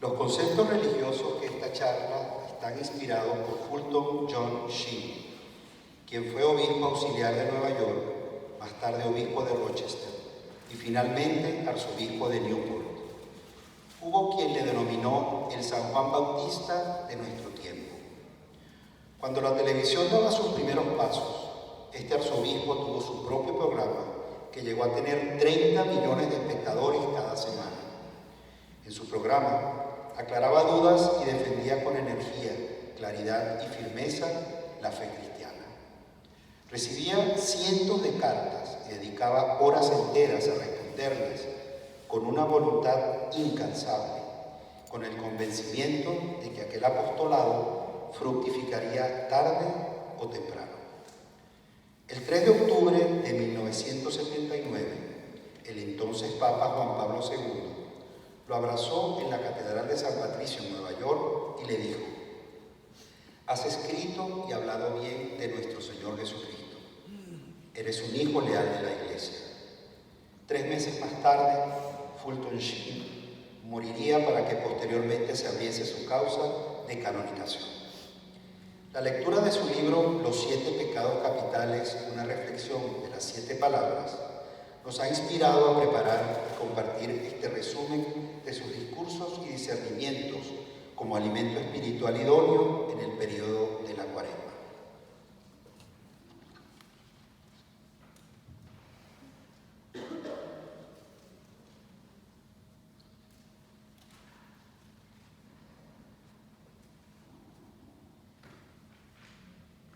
Los conceptos religiosos que esta charla están inspirados por Fulton John Sheen, quien fue obispo auxiliar de Nueva York, más tarde obispo de Rochester y finalmente arzobispo de Newport. Hubo quien le denominó el San Juan Bautista de nuestro tiempo. Cuando la televisión daba sus primeros pasos, este arzobispo tuvo su propio programa que llegó a tener 30 millones de espectadores cada semana. En su programa aclaraba dudas y defendía con energía, claridad y firmeza la fe cristiana. Recibía cientos de cartas y dedicaba horas enteras a responderlas con una voluntad incansable, con el convencimiento de que aquel apostolado fructificaría tarde o temprano. El 3 de octubre de 1979, el entonces Papa Juan Pablo II lo abrazó en la Catedral de San Patricio en Nueva York y le dijo: «Has escrito y hablado bien de nuestro Señor Jesucristo. Eres un hijo leal de la Iglesia». 3 meses más tarde, Fulton Sheen moriría para que posteriormente se abriese su causa de canonización. La lectura de su libro Los 7 pecados capitales, una reflexión de las 7 palabras, nos ha inspirado a preparar y compartir este resumen de sus discursos y discernimientos como alimento espiritual idóneo en el periodo de la Cuaresma.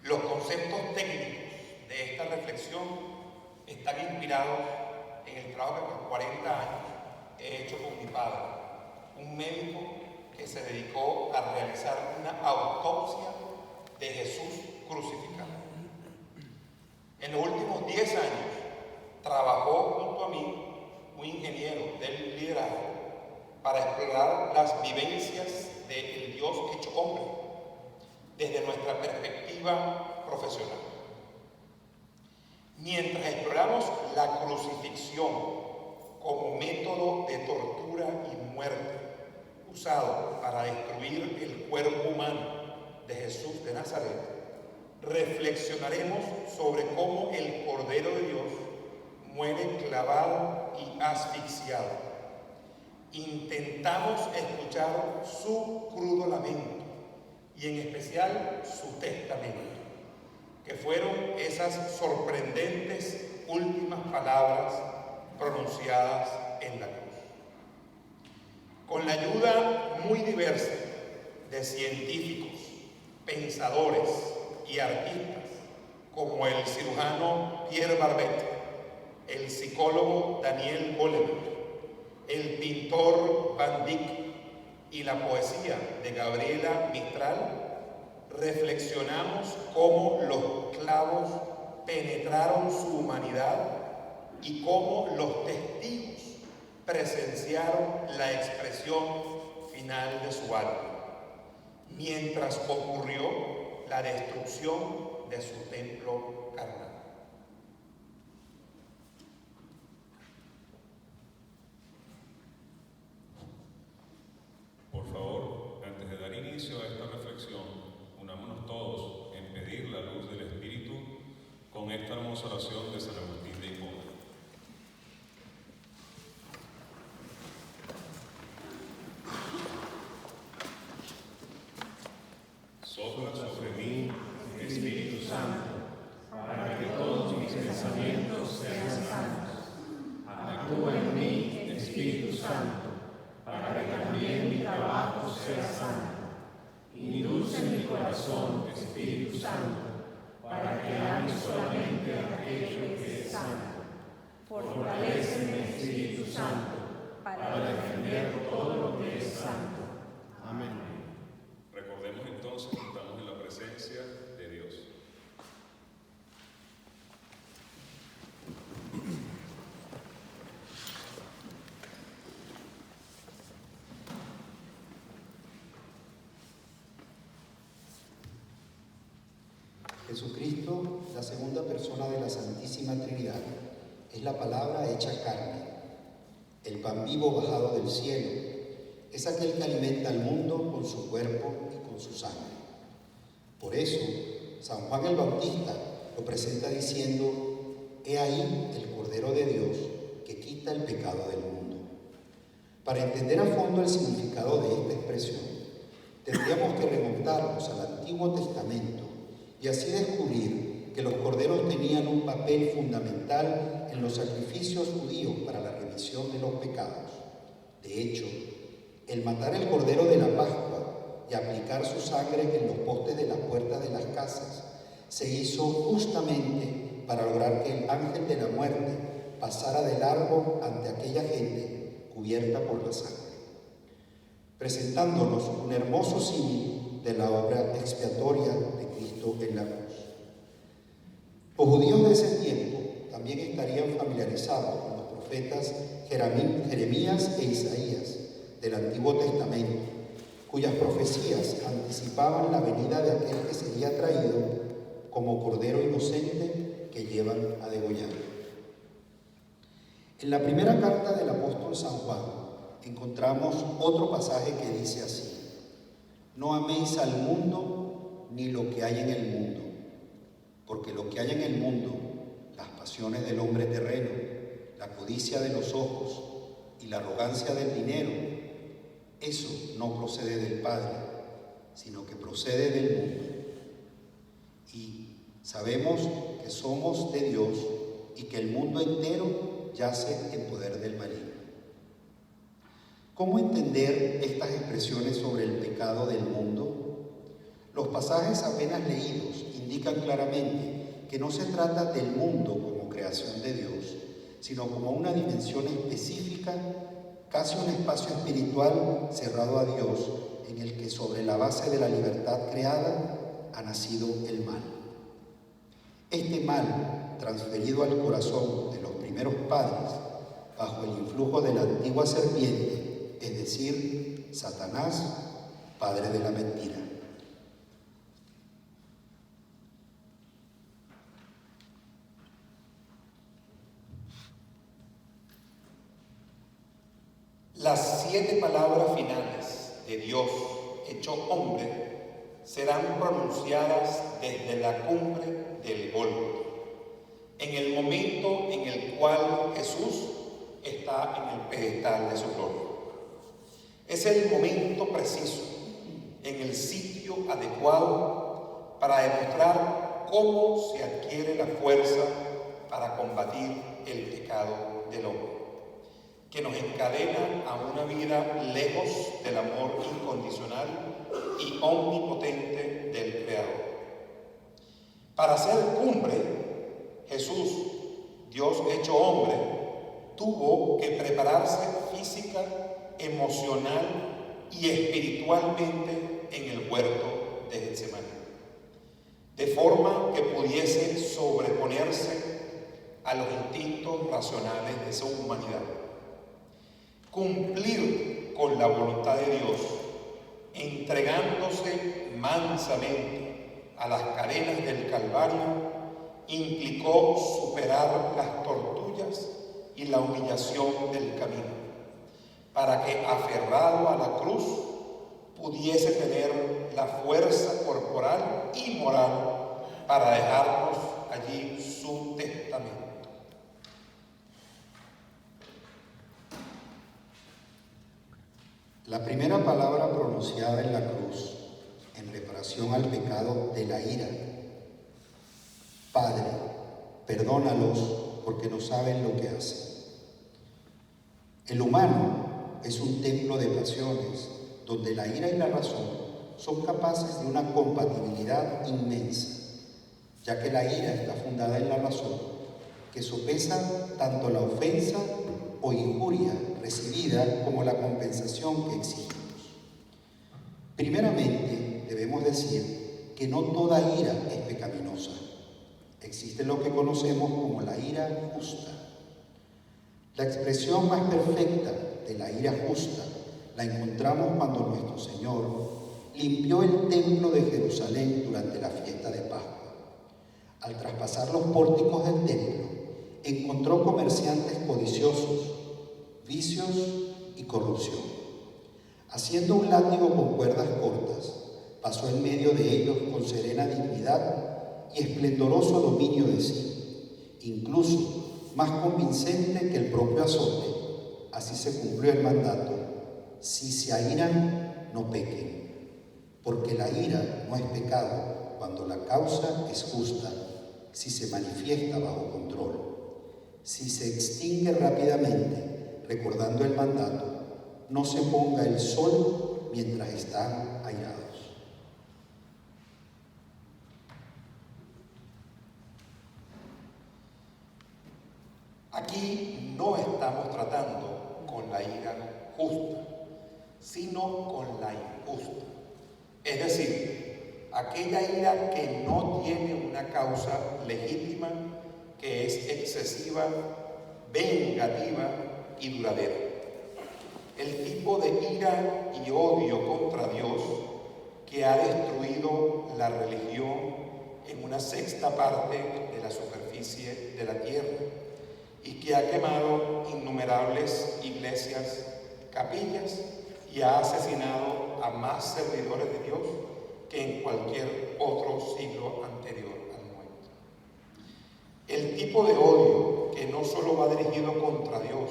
Los conceptos técnicos de esta reflexión están inspirados en el trabajo que por 40 años he hecho con mi padre, un médico que se dedicó a realizar una autopsia de Jesús crucificado. En los últimos 10 años trabajó junto a mí un ingeniero del liderazgo para explorar las vivencias del Dios hecho hombre desde nuestra perspectiva profesional. Mientras exploramos la crucifixión como método de tortura y muerte usado para destruir el cuerpo humano de Jesús de Nazaret, reflexionaremos sobre cómo el Cordero de Dios muere clavado y asfixiado. Intentamos escuchar su crudo lamento y en especial su testamento, que fueron esas sorprendentes últimas palabras pronunciadas en la cruz. Con la ayuda muy diversa de científicos, pensadores y artistas, como el cirujano Pierre Barbet, el psicólogo Daniel Goleman, el pintor Van Dyck y la poesía de Gabriela Mistral, reflexionamos cómo los clavos penetraron su humanidad y cómo los testigos presenciaron la expresión final de su alma, mientras ocurrió la destrucción de su templo carnal. Por favor, antes de dar inicio a esta reflexión, unámonos todos en pedir la luz del Espíritu con esta hermosa oración de San Agustín de Hipona. Sopla sobre mí, Espíritu Santo, para que todos mis pensamientos sean santos. Actúa en mí, Espíritu Santo, para que también mi trabajo sea santo. Induce mi corazón, Espíritu Santo, para que ame solamente aquello que es santo. Fortaléceme, Espíritu Santo, para defender todo lo que es santo. Amén. Recordemos entonces que estamos en la presencia de Dios. Jesucristo, la segunda persona de la Santísima Trinidad, es la palabra hecha carne, el pan vivo bajado del cielo, es aquel que alimenta al mundo con su cuerpo y con su sangre. Por eso, San Juan el Bautista lo presenta diciendo: «He ahí el Cordero de Dios que quita el pecado del mundo». Para entender a fondo el significado de esta expresión, tendríamos que remontarnos al Antiguo Testamento y así descubrir que los corderos tenían un papel fundamental en los sacrificios judíos para la remisión de los pecados. De hecho, el matar el cordero de la Pascua y aplicar su sangre en los postes de las puertas de las casas se hizo justamente para lograr que el ángel de la muerte pasara de largo ante aquella gente cubierta por la sangre, presentándonos un hermoso símil de la obra expiatoria de Cristo en la cruz. Los judíos de ese tiempo también estarían familiarizados con los profetas Jeremías e Isaías del Antiguo Testamento, cuyas profecías anticipaban la venida de aquel que sería traído como cordero inocente que llevan a degollar. En la primera carta del apóstol San Juan encontramos otro pasaje que dice así: «No améis al mundo ni lo que hay en el mundo, porque lo que hay en el mundo, las pasiones del hombre terreno, la codicia de los ojos y la arrogancia del dinero, eso no procede del Padre, sino que procede del mundo. Y sabemos que somos de Dios y que el mundo entero yace en poder del maligno». ¿Cómo entender estas expresiones sobre el pecado del mundo? Los pasajes apenas leídos indican claramente que no se trata del mundo como creación de Dios, sino como una dimensión específica, casi un espacio espiritual cerrado a Dios, en el que sobre la base de la libertad creada ha nacido el mal. Este mal, transferido al corazón de los primeros padres, bajo el influjo de la antigua serpiente, es decir, Satanás, padre de la mentira. Las 7 palabras finales de Dios hecho hombre serán pronunciadas desde la cumbre del Gólgota, en el momento en el cual Jesús está en el pedestal de su gloria. Es el momento preciso, en el sitio adecuado, para demostrar cómo se adquiere la fuerza para combatir el pecado del hombre, que nos encadena a una vida lejos del amor incondicional y omnipotente del Creador. Para ser cumbre, Jesús, Dios hecho hombre, tuvo que prepararse física, emocional y espiritualmente en el huerto de Getsemaní, de forma que pudiese sobreponerse a los instintos racionales de su humanidad, cumplir con la voluntad de Dios, entregándose mansamente a las cadenas del Calvario, implicó superar las torturas y la humillación del camino, para que, aferrado a la cruz, pudiese tener la fuerza corporal y moral para dejarnos allí su testamento. La primera palabra pronunciada en la cruz en reparación al pecado de la ira: «Padre, perdónalos porque no saben lo que hacen». El humano es un templo de pasiones donde la ira y la razón son capaces de una compatibilidad inmensa, ya que la ira está fundada en la razón, que sopesa tanto la ofensa o injuria recibida como la compensación que exigimos. Primeramente, debemos decir que no toda ira es pecaminosa. Existe lo que conocemos como la ira justa. La expresión más perfecta de la ira justa la encontramos cuando nuestro Señor limpió el templo de Jerusalén durante la fiesta de Pascua. Al traspasar los pórticos del templo, encontró comerciantes codiciosos, vicios y corrupción. Haciendo un látigo con cuerdas cortas, pasó en medio de ellos con serena dignidad y esplendoroso dominio de sí, incluso más convincente que el propio azote. Así se cumplió el mandato: si se airan, no pequen, porque la ira no es pecado cuando la causa es justa, si se manifiesta bajo control. Si se extingue rápidamente, recordando el mandato, no se ponga el sol mientras están airados. Aquí no estamos tratando con la ira justa, sino con la injusta. Es decir, aquella ira que no tiene una causa legítima, que es excesiva, vengativa y duradera. El tipo de ira y odio contra Dios que ha destruido la religión en una sexta parte de la superficie de la tierra y que ha quemado innumerables iglesias, capillas y ha asesinado a más servidores de Dios que en cualquier otro siglo anterior al nuestro. El tipo de odio que no solo va dirigido contra Dios,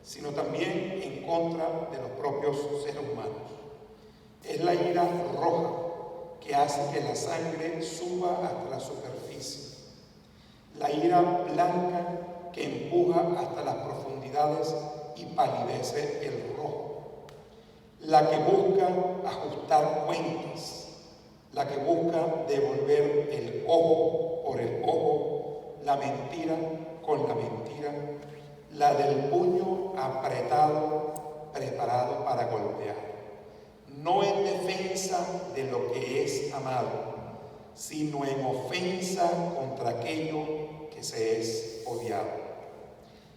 sino también en contra de los propios seres humanos. Es la ira roja que hace que la sangre suba hasta la superficie. La ira blanca que empuja hasta las profundidades y palidece el rojo. La que busca ajustar cuentas. La que busca devolver el ojo por el ojo, la mentira con la mentira, la del puño apretado, preparado para golpear. No en defensa de lo que es amado, sino en ofensa contra aquello que se es odiado.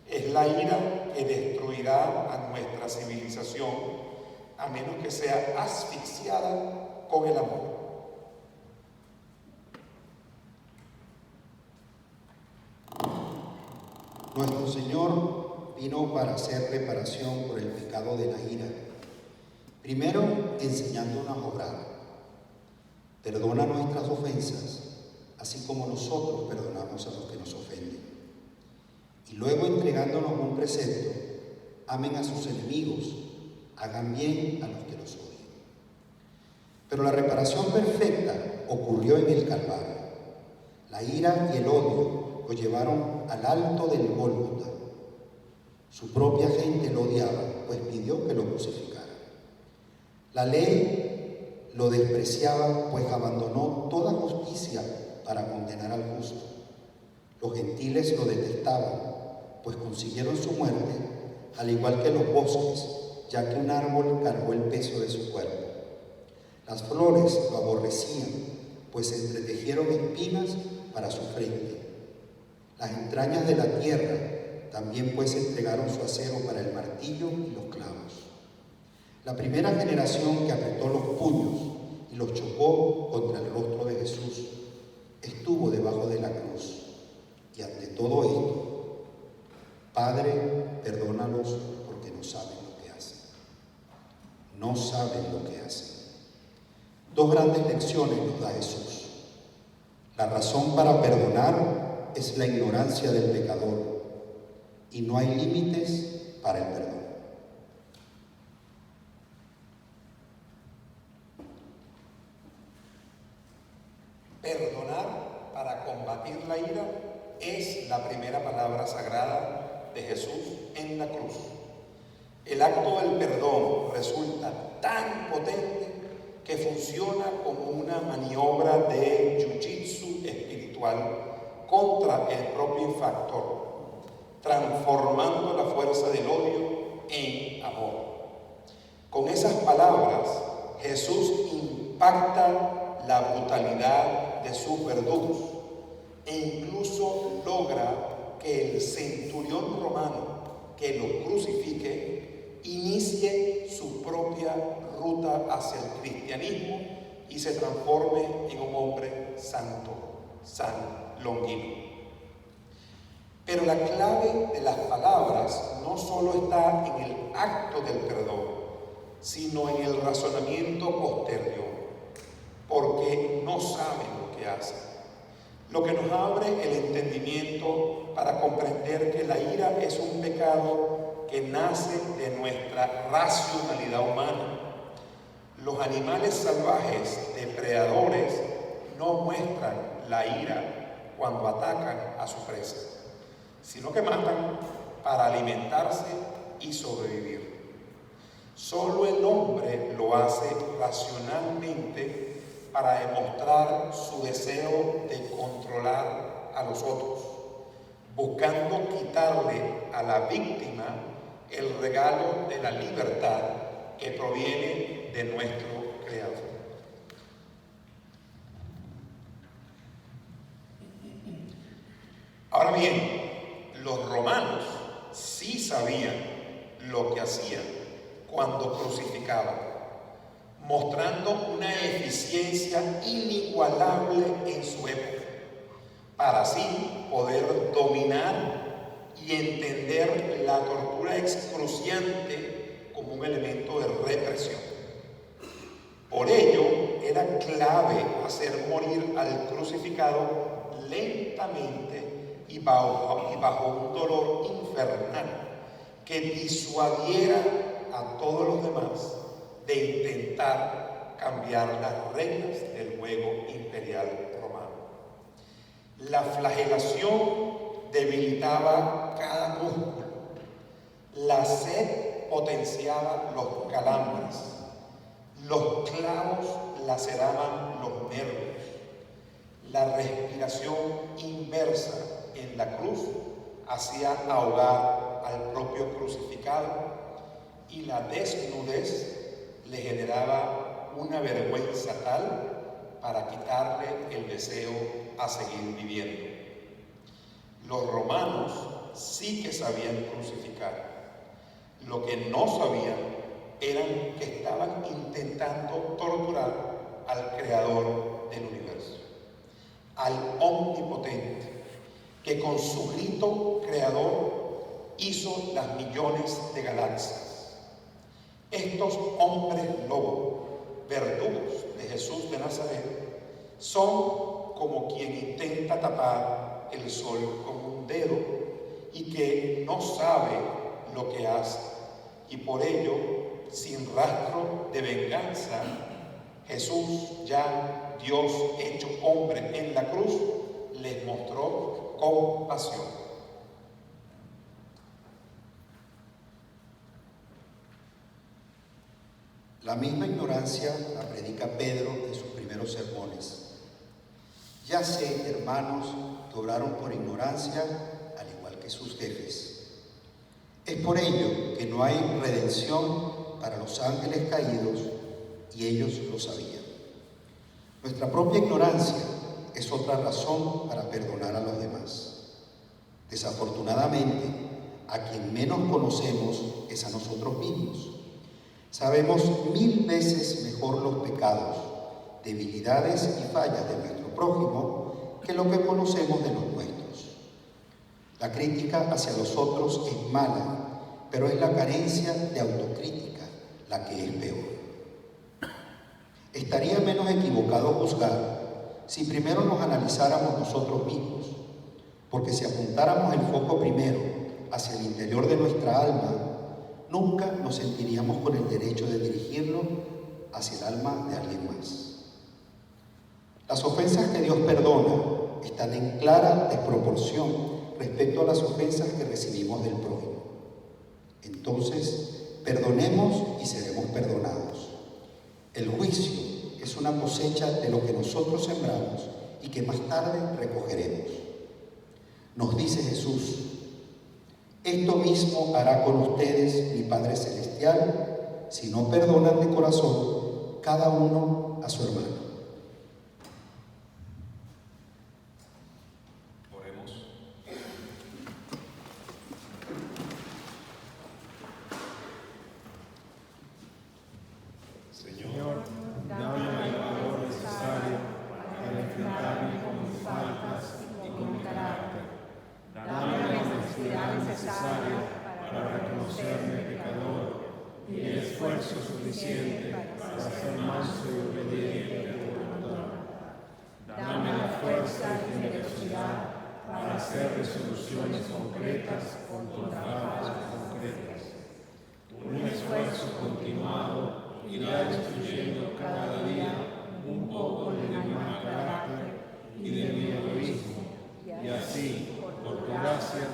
Es la ira que destruirá a nuestra civilización, a menos que sea asfixiada con el amor. Nuestro Señor vino para hacer reparación por el pecado de la ira. Primero, enseñándonos a orar. Perdona nuestras ofensas, así como nosotros perdonamos a los que nos ofenden. Y luego entregándonos un precepto: amen a sus enemigos, hagan bien a los que los odian. Pero la reparación perfecta ocurrió en el Calvario. La ira y el odio lo llevaron al alto del Gólgota. Su propia gente lo odiaba, pues pidió que lo crucificaran. La ley lo despreciaba, pues abandonó toda justicia para condenar al justo. Los gentiles lo detestaban, pues consiguieron su muerte, al igual que los bosques, ya que un árbol cargó el peso de su cuerpo. Las flores lo aborrecían, pues entretejieron espinas para su frente. Las entrañas de la tierra también pues entregaron su acero para el martillo y los clavos. La primera generación que apretó los puños y los chocó contra el rostro de Jesús estuvo debajo de la cruz. Y ante todo esto: Padre, perdónalos porque no saben lo que hacen. No saben lo que hacen. Dos grandes lecciones nos da Jesús. La razón para perdonar es la ignorancia del pecador, y no hay límites para el perdón. Perdonar para combatir la ira es la primera palabra sagrada de Jesús en la cruz. El acto del perdón resulta tan potente que funciona como una maniobra de jiu-jitsu espiritual contra el propio infractor, transformando la fuerza del odio en amor. Con esas palabras, Jesús impacta la brutalidad de sus verdugos e incluso logra que el centurión romano que lo crucifique inicie su propia ruta hacia el cristianismo y se transforme en un hombre santo, San Longino. Pero la clave de las palabras no solo está en el acto del perdón, sino en el razonamiento posterior, porque no saben lo que hacen. Lo que nos abre el entendimiento para comprender que la ira es un pecado que nace de nuestra racionalidad humana. Los animales salvajes depredadores no muestran la ira cuando atacan a su presa, sino que matan para alimentarse y sobrevivir. Solo el hombre lo hace racionalmente para demostrar su deseo de controlar a los otros, buscando quitarle a la víctima el regalo de la libertad que proviene de nuestro Creador. Ahora bien, los romanos sí sabían lo que hacían cuando crucificaban, mostrando una eficiencia inigualable en su época, para así poder dominar y entender la tortura excruciante como un elemento de represión. Por ello, era clave hacer morir al crucificado lentamente y bajo un dolor infernal que disuadiera a todos los demás de intentar cambiar las reglas del juego imperial romano. La flagelación debilitaba cada músculo, la sed potenciaba los calambres, los clavos laceraban los nervios, la respiración inversa en la cruz hacía ahogar al propio crucificado y la desnudez le generaba una vergüenza tal para quitarle el deseo a seguir viviendo. Los romanos sí que sabían crucificar. Lo que no sabían eran que estaban intentando torturar al Creador del universo, al Omnipotente, que con su grito creador hizo las millones de galaxias. Estos hombres lobo, verdugos de Jesús de Nazaret, son como quien intenta tapar el sol con un dedo y que no sabe lo que hace, y por ello, sin rastro de venganza, Jesús, ya Dios hecho hombre en la cruz, les mostró compasión. La misma ignorancia la predica Pedro en sus primeros sermones. Ya sé, hermanos, que obraron por ignorancia, al igual que sus jefes. Es por ello que no hay redención para los ángeles caídos, y ellos lo sabían. Nuestra propia ignorancia es otra razón para perdonar a los demás. Desafortunadamente, a quien menos conocemos es a nosotros mismos. Sabemos 1000 veces mejor los pecados, debilidades y fallas de nuestro prójimo que lo que conocemos de los nuestros. La crítica hacia los otros es mala, pero es la carencia de autocrítica la que es peor. Estaría menos equivocado juzgar si primero nos analizáramos nosotros mismos, porque si apuntáramos el foco primero hacia el interior de nuestra alma, nunca nos sentiríamos con el derecho de dirigirlo hacia el alma de alguien más. Las ofensas que Dios perdona están en clara desproporción respecto a las ofensas que recibimos del prójimo. Entonces, perdonemos y seremos perdonados. El juicio es una cosecha de lo que nosotros sembramos y que más tarde recogeremos. Nos dice Jesús: esto mismo hará con ustedes mi Padre Celestial si no perdonan de corazón cada uno a su hermano. Oremos. Señor, dame el valor necesario para enfrentarme con mis faltas y con mi carácter. Dame la honestidad necesaria para reconocerme pecador y esfuerzo suficiente para ser manso y obediente a tu voluntad. Dame la fuerza y generosidad para hacer resoluciones concretas con palabras concretas. Un esfuerzo continuado irá destruyendo cada día un poco de mi mal carácter y de mi egoísmo, y así, por tu gracia,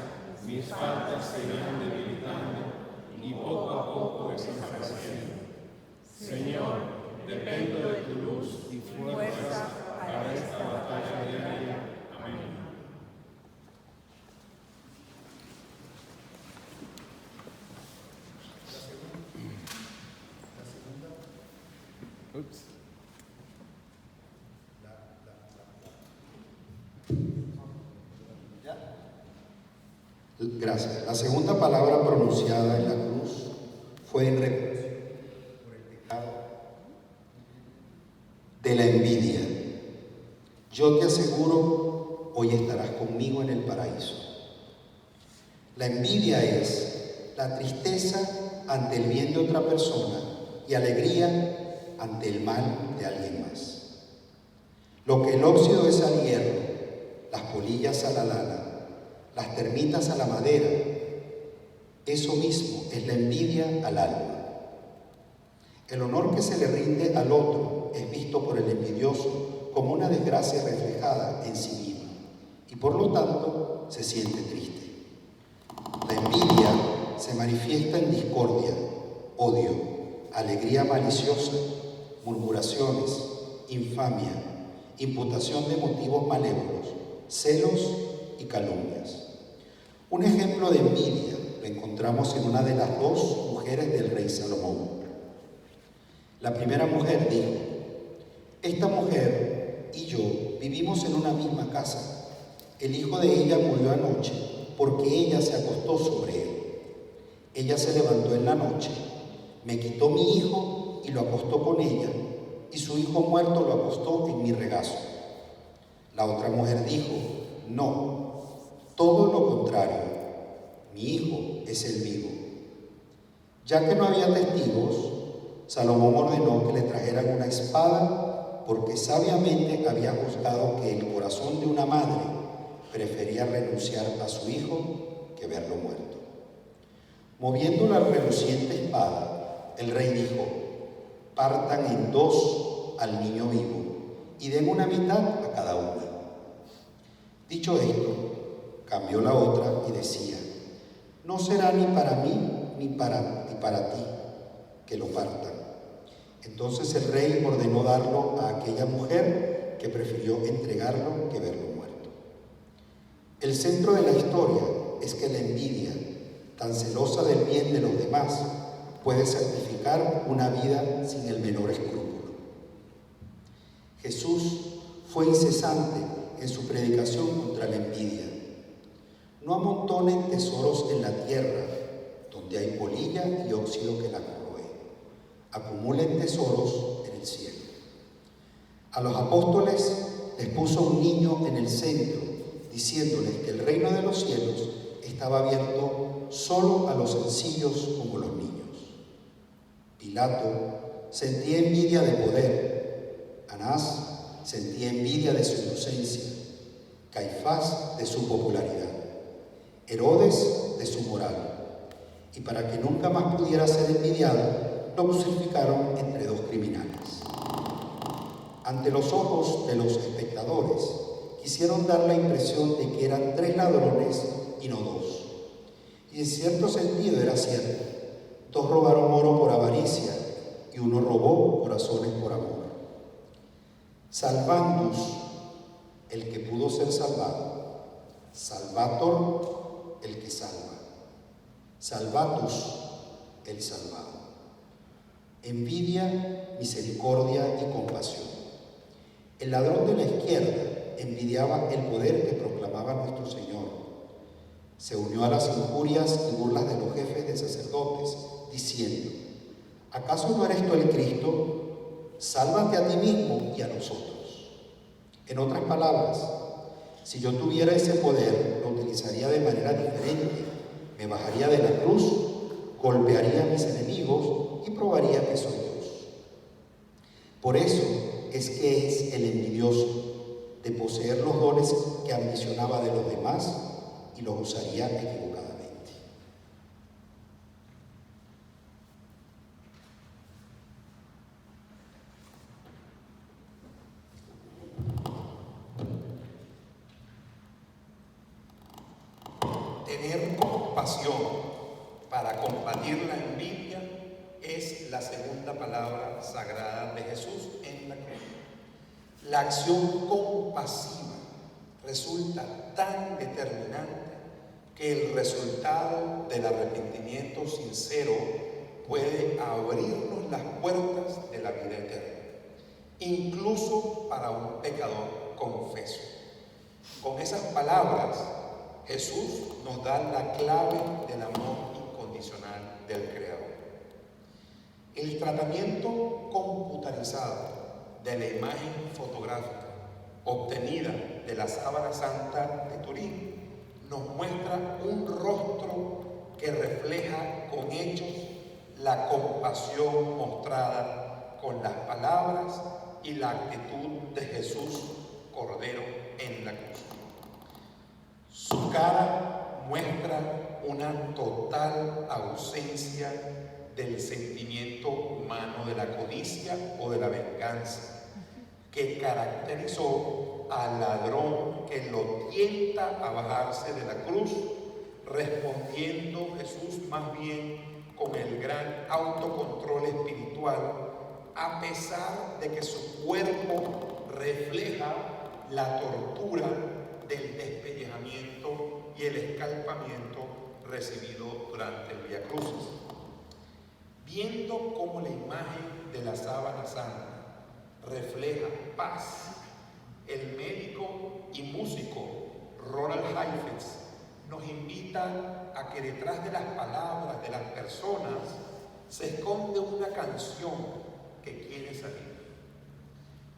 mis faltas se irán debilitando y poco a poco desapareciendo. Señor, dependo de tu luz y fuerza para esta batalla diaria. Amén. Gracias. La segunda palabra pronunciada en la cruz fue en reprensión por el pecado de la envidia. Yo te aseguro, hoy estarás conmigo en el paraíso. La envidia es la tristeza ante el bien de otra persona y alegría ante el mal de alguien más. Lo que el óxido es al hierro, las polillas a la lana, las termitas a la madera, eso mismo es la envidia al alma. El honor que se le rinde al otro es visto por el envidioso como una desgracia reflejada en sí misma y por lo tanto se siente triste. La envidia se manifiesta en discordia, odio, alegría maliciosa, murmuraciones, infamia, imputación de motivos malévolos, celos y calumnias. Un ejemplo de envidia lo encontramos en una de las dos mujeres del rey Salomón. La primera mujer dijo: esta mujer y yo vivimos en una misma casa. El hijo de ella murió anoche porque ella se acostó sobre él. Ella se levantó en la noche, me quitó mi hijo y lo acostó con ella, y su hijo muerto lo acostó en mi regazo. La otra mujer dijo: no, todo lo contrario, mi hijo es el vivo. Ya que no había testigos, Salomón ordenó que le trajeran una espada, porque sabiamente había juzgado que el corazón de una madre prefería renunciar a su hijo que verlo muerto. Moviendo la reluciente espada, el rey dijo: partan en dos al niño vivo y den una mitad a cada una. Dicho esto, cambió la otra y decía: no será ni para mí ni para ti que lo partan. Entonces el rey ordenó darlo a aquella mujer que prefirió entregarlo que verlo muerto. El centro de la historia es que la envidia, tan celosa del bien de los demás, puede santificar una vida sin el menor escrúpulo. Jesús fue incesante en su predicación contra la envidia. No amontonen tesoros en la tierra, donde hay polilla y óxido que la corroe. Acumulen tesoros en el cielo. A los apóstoles les puso un niño en el centro, diciéndoles que el reino de los cielos estaba abierto solo a los sencillos como los niños. Pilato sentía envidia de poder. Anás sentía envidia de su inocencia. Caifás de su popularidad. Herodes de su moral. Y para que nunca más pudiera ser envidiado, lo crucificaron entre dos criminales. Ante los ojos de los espectadores, quisieron dar la impresión de que eran tres ladrones y no dos. Y en cierto sentido era cierto. Dos robaron oro por avaricia y uno robó corazones por amor. Salvandus, el que pudo ser salvado. Salvator, el que salva. Salvatus, el salvado. Envidia, misericordia y compasión. El ladrón de la izquierda envidiaba el poder que proclamaba nuestro Señor. Se unió a las injurias y burlas de los jefes de sacerdotes, diciendo: ¿acaso no eres tú el Cristo? Sálvate a ti mismo y a nosotros. En otras palabras, si yo tuviera ese poder, lo utilizaría de manera diferente. Me bajaría de la cruz, golpearía a mis enemigos y probaría que soy Dios. Por eso es que es el envidioso, de poseer los dones que ambicionaba de los demás y los usaría equivocadamente. Tener compasión para combatir la envidia es la segunda palabra sagrada de Jesús en la cruz. La acción compasiva resulta tan determinante que el resultado del arrepentimiento sincero puede abrirnos las puertas de la vida eterna, incluso para un pecador confeso. Con esas palabras, Jesús nos da la clave del amor incondicional del Creador. El tratamiento computarizado de la imagen fotográfica obtenida de la Sábana Santa de Turín nos muestra un rostro que refleja con hechos la compasión mostrada con las palabras y la actitud de Jesús Cordero en la cruz. Su cara muestra una total ausencia del sentimiento humano de la codicia o de la venganza, que caracterizó al ladrón que lo tienta a bajarse de la cruz, respondiendo Jesús más bien con el gran autocontrol espiritual, a pesar de que su cuerpo refleja la tortura del despellejamiento y el escalpamiento recibido durante el Vía Crucis. Viendo cómo la imagen de la Sábana Santa refleja paz, el médico y músico Ronald Heifetz nos invita a que detrás de las palabras de las personas se esconde una canción que quiere salir.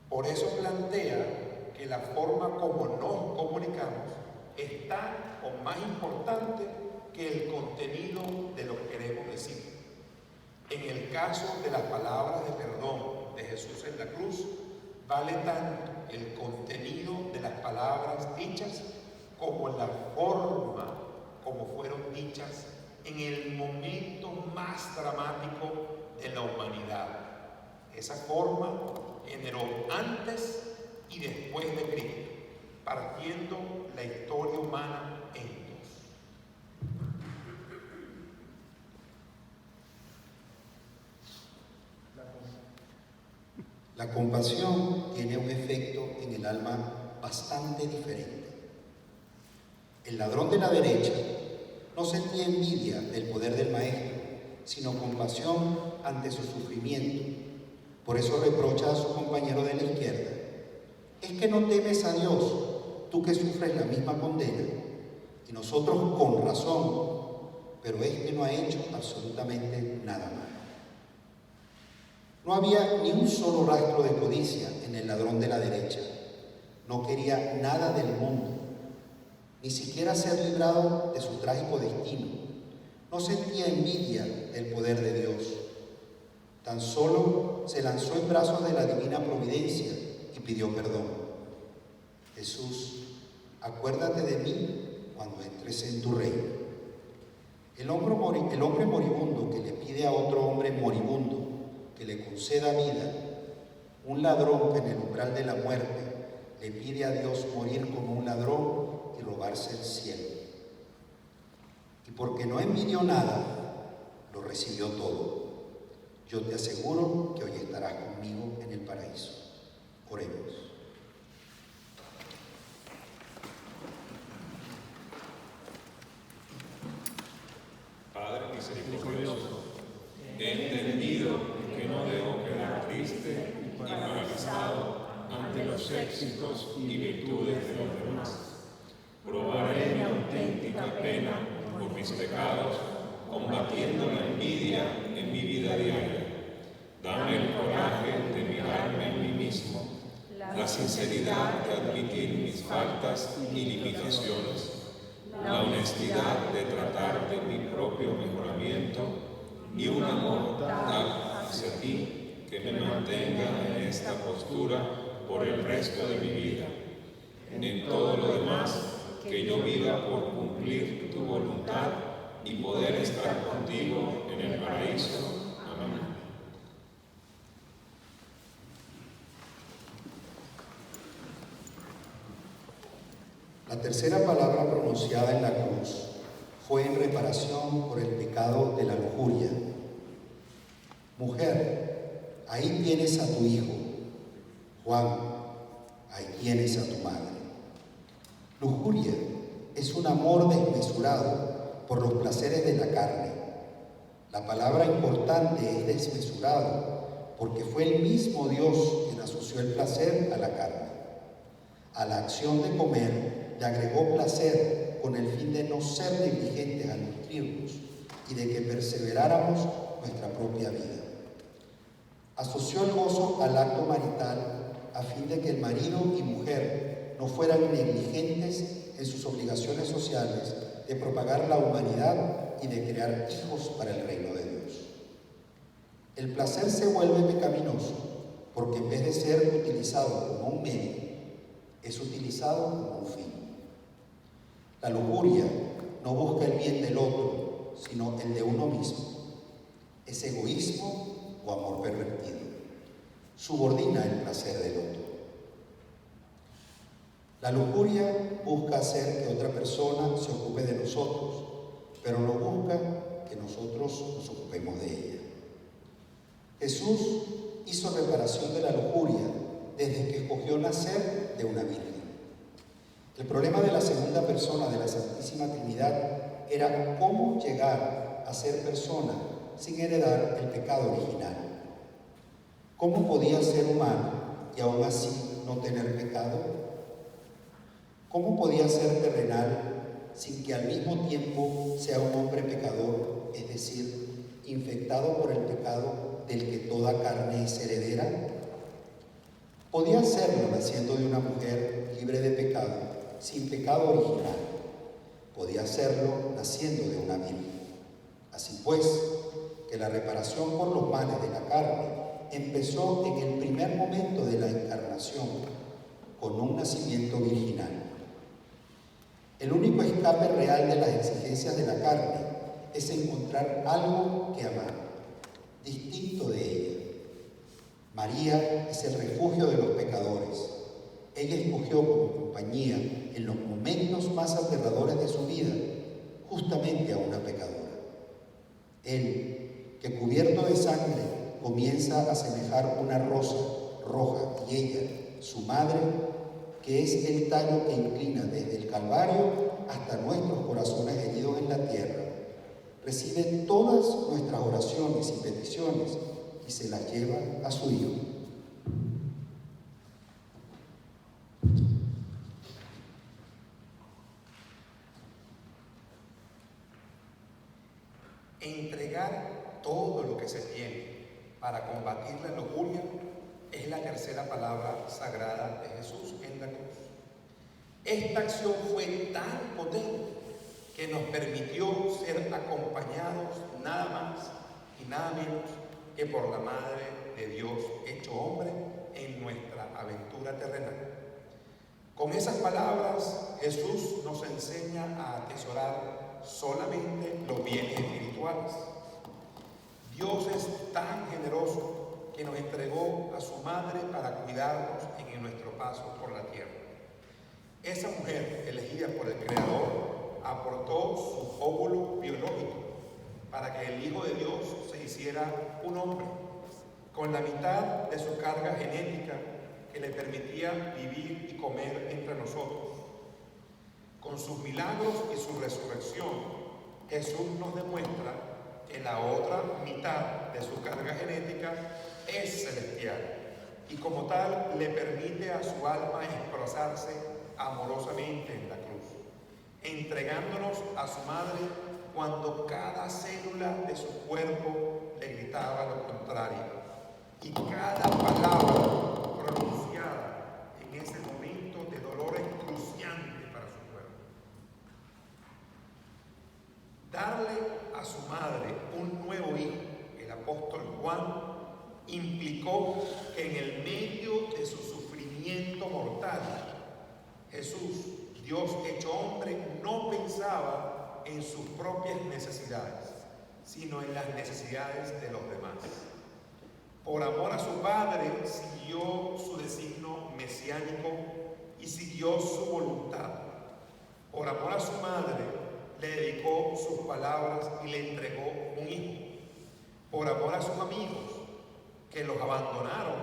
Por eso plantea que la forma como nos comunicamos es tan o más importante que el contenido de lo que queremos decir. En el caso de las palabras de perdón de Jesús en la cruz, vale tanto el contenido de las palabras dichas como la forma como fueron dichas en el momento más dramático de la humanidad. Esa forma generó antes y después de Cristo, partiendo la historia humana en dos. La compasión tiene un efecto en el alma bastante diferente. El ladrón de la derecha no sentía envidia del poder del maestro, sino compasión ante su sufrimiento. Por eso reprocha a su compañero de la izquierda: ¿es que no temes a Dios, tú que sufres la misma condena? Y nosotros con razón, pero este no ha hecho absolutamente nada malo. No había ni un solo rastro de codicia en el ladrón de la derecha. No quería nada del mundo, ni siquiera ser librado de su trágico destino. No sentía envidia del poder de Dios. Tan solo se lanzó en brazos de la divina providencia y pidió perdón. Jesús, acuérdate de mí cuando entres en tu reino. El hombre moribundo que le pide a otro hombre moribundo que le conceda vida, un ladrón que en el umbral de la muerte le pide a Dios morir como un ladrón y robarse el cielo. Y porque no envidió nada, lo recibió todo. Yo te aseguro que hoy estarás conmigo en el paraíso. Oremos. Padre misericordioso, he entendido que no debo quedar triste y paralizado ante los éxitos y virtudes de los demás. Probaré mi auténtica pena por mis pecados, combatiendo la envidia en mi vida diaria. Dame el coraje de mirarme en mí mismo, la sinceridad de admitir mis faltas y limitaciones, la honestidad de tratar de mi propio mejoramiento y un amor tal que me mantenga en esta postura por el resto de mi vida. En todo lo demás, que yo viva por cumplir tu voluntad y poder estar contigo en el paraíso. Amén. La tercera palabra pronunciada en la cruz fue en reparación por el pecado de la lujuria. Mujer, ahí tienes a tu hijo. Juan, ahí tienes a tu madre. Lujuria es un amor desmesurado por los placeres de la carne. La palabra importante es desmesurado porque fue el mismo Dios quien asoció el placer a la carne. A la acción de comer le agregó placer con el fin de no ser negligentes al nutrirnos y de que perseveráramos nuestra propia vida. Asoció el gozo al acto marital a fin de que el marido y mujer no fueran negligentes en sus obligaciones sociales de propagar la humanidad y de crear hijos para el reino de Dios. El placer se vuelve pecaminoso porque en vez de ser utilizado como un medio, es utilizado como un fin. La lujuria no busca el bien del otro, sino el de uno mismo. Es egoísmo o amor pervertido. Subordina el placer del otro. La lujuria busca hacer que otra persona se ocupe de nosotros, pero no busca que nosotros nos ocupemos de ella. Jesús hizo reparación de la lujuria desde que escogió nacer de una virgen. El problema de la segunda persona de la Santísima Trinidad era cómo llegar a ser persona sin heredar el pecado original. ¿Cómo podía ser humano y aún así no tener pecado? ¿Cómo podía ser terrenal sin que al mismo tiempo sea un hombre pecador, es decir, infectado por el pecado del que toda carne es heredera? Podía serlo naciendo de una mujer libre de pecado, sin pecado original. Podía serlo naciendo de una virgen. Así pues, que la reparación por los males de la carne empezó en el primer momento de la encarnación, con un nacimiento virginal. El único escape real de las exigencias de la carne es encontrar algo que amar, distinto de ella. María es el refugio de los pecadores. Ella escogió como compañía en los momentos más aterradores de su vida, justamente a una pecadora. Él, que cubierto de sangre comienza a semejar una rosa roja, y ella, su madre, que es el tallo que inclina desde el Calvario hasta nuestros corazones heridos en la tierra, recibe todas nuestras oraciones y peticiones y se las lleva a su Hijo. Entregar todo lo que se tiene para combatir la lujuria es la tercera palabra sagrada de Jesús en la cruz. Esta acción fue tan potente que nos permitió ser acompañados nada más y nada menos que por la Madre de Dios hecho hombre en nuestra aventura terrenal. Con esas palabras, Jesús nos enseña a atesorar solamente los bienes espirituales. Dios es tan generoso que nos entregó a su madre para cuidarnos en nuestro paso por la tierra. Esa mujer, elegida por el Creador, aportó su óvulo biológico para que el Hijo de Dios se hiciera un hombre, con la mitad de su carga genética que le permitía vivir y comer entre nosotros. Con sus milagros y su resurrección, Jesús nos demuestra que la otra mitad de su carga genética es celestial y como tal le permite a su alma expresarse amorosamente en la cruz, entregándonos a su madre cuando cada célula de su cuerpo le gritaba lo contrario y cada palabra pronunciada en ese momento de dolor excruciante para su cuerpo. Darle a su madre un nuevo hijo, el apóstol Juan, implicó que en el medio de su sufrimiento mortal, Jesús, Dios hecho hombre, no pensaba en sus propias necesidades, sino en las necesidades de los demás. Por amor a su Padre, siguió su designio mesiánico y siguió su voluntad. Por amor a su madre, le dedicó sus palabras y le entregó un hijo. Por amor a sus amigos, que los abandonaron,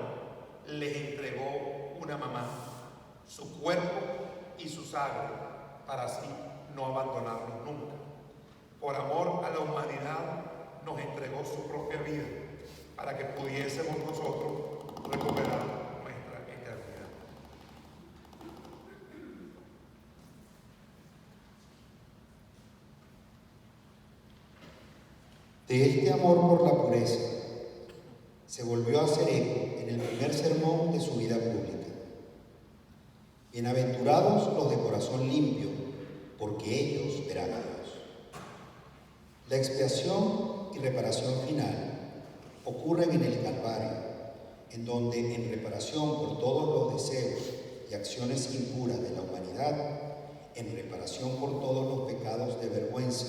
les entregó una mamá, su cuerpo y su sangre, para así no abandonarlos nunca. Por amor a la humanidad, nos entregó su propia vida, para que pudiésemos nosotros recuperar nuestra eternidad. De este amor por la pureza se volvió a hacer eco en el primer sermón de su vida pública. Bienaventurados los de corazón limpio, porque ellos verán a Dios. La expiación y reparación final ocurren en el Calvario, en donde, en reparación por todos los deseos y acciones impuras de la humanidad, en reparación por todos los pecados de vergüenza,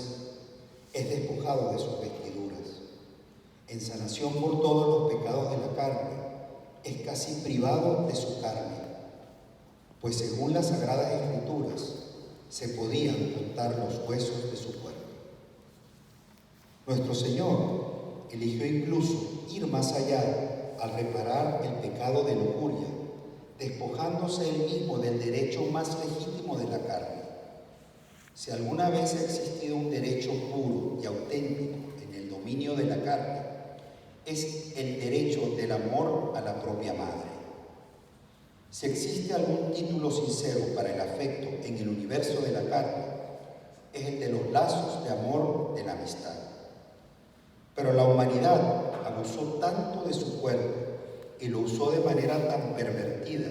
es despojado de sus vestiduras. En sanación por todos los pecados de la carne, es casi privado de su carne, pues según las Sagradas Escrituras, se podían contar los huesos de su cuerpo. Nuestro Señor eligió incluso ir más allá al reparar el pecado de lujuria, despojándose él mismo del derecho más legítimo de la carne. Si alguna vez ha existido un derecho puro y auténtico en el dominio de la carne, es el derecho del amor a la propia madre. Si existe algún título sincero para el afecto en el universo de la carne, es el de los lazos de amor de la amistad. Pero la humanidad abusó tanto de su cuerpo y lo usó de manera tan pervertida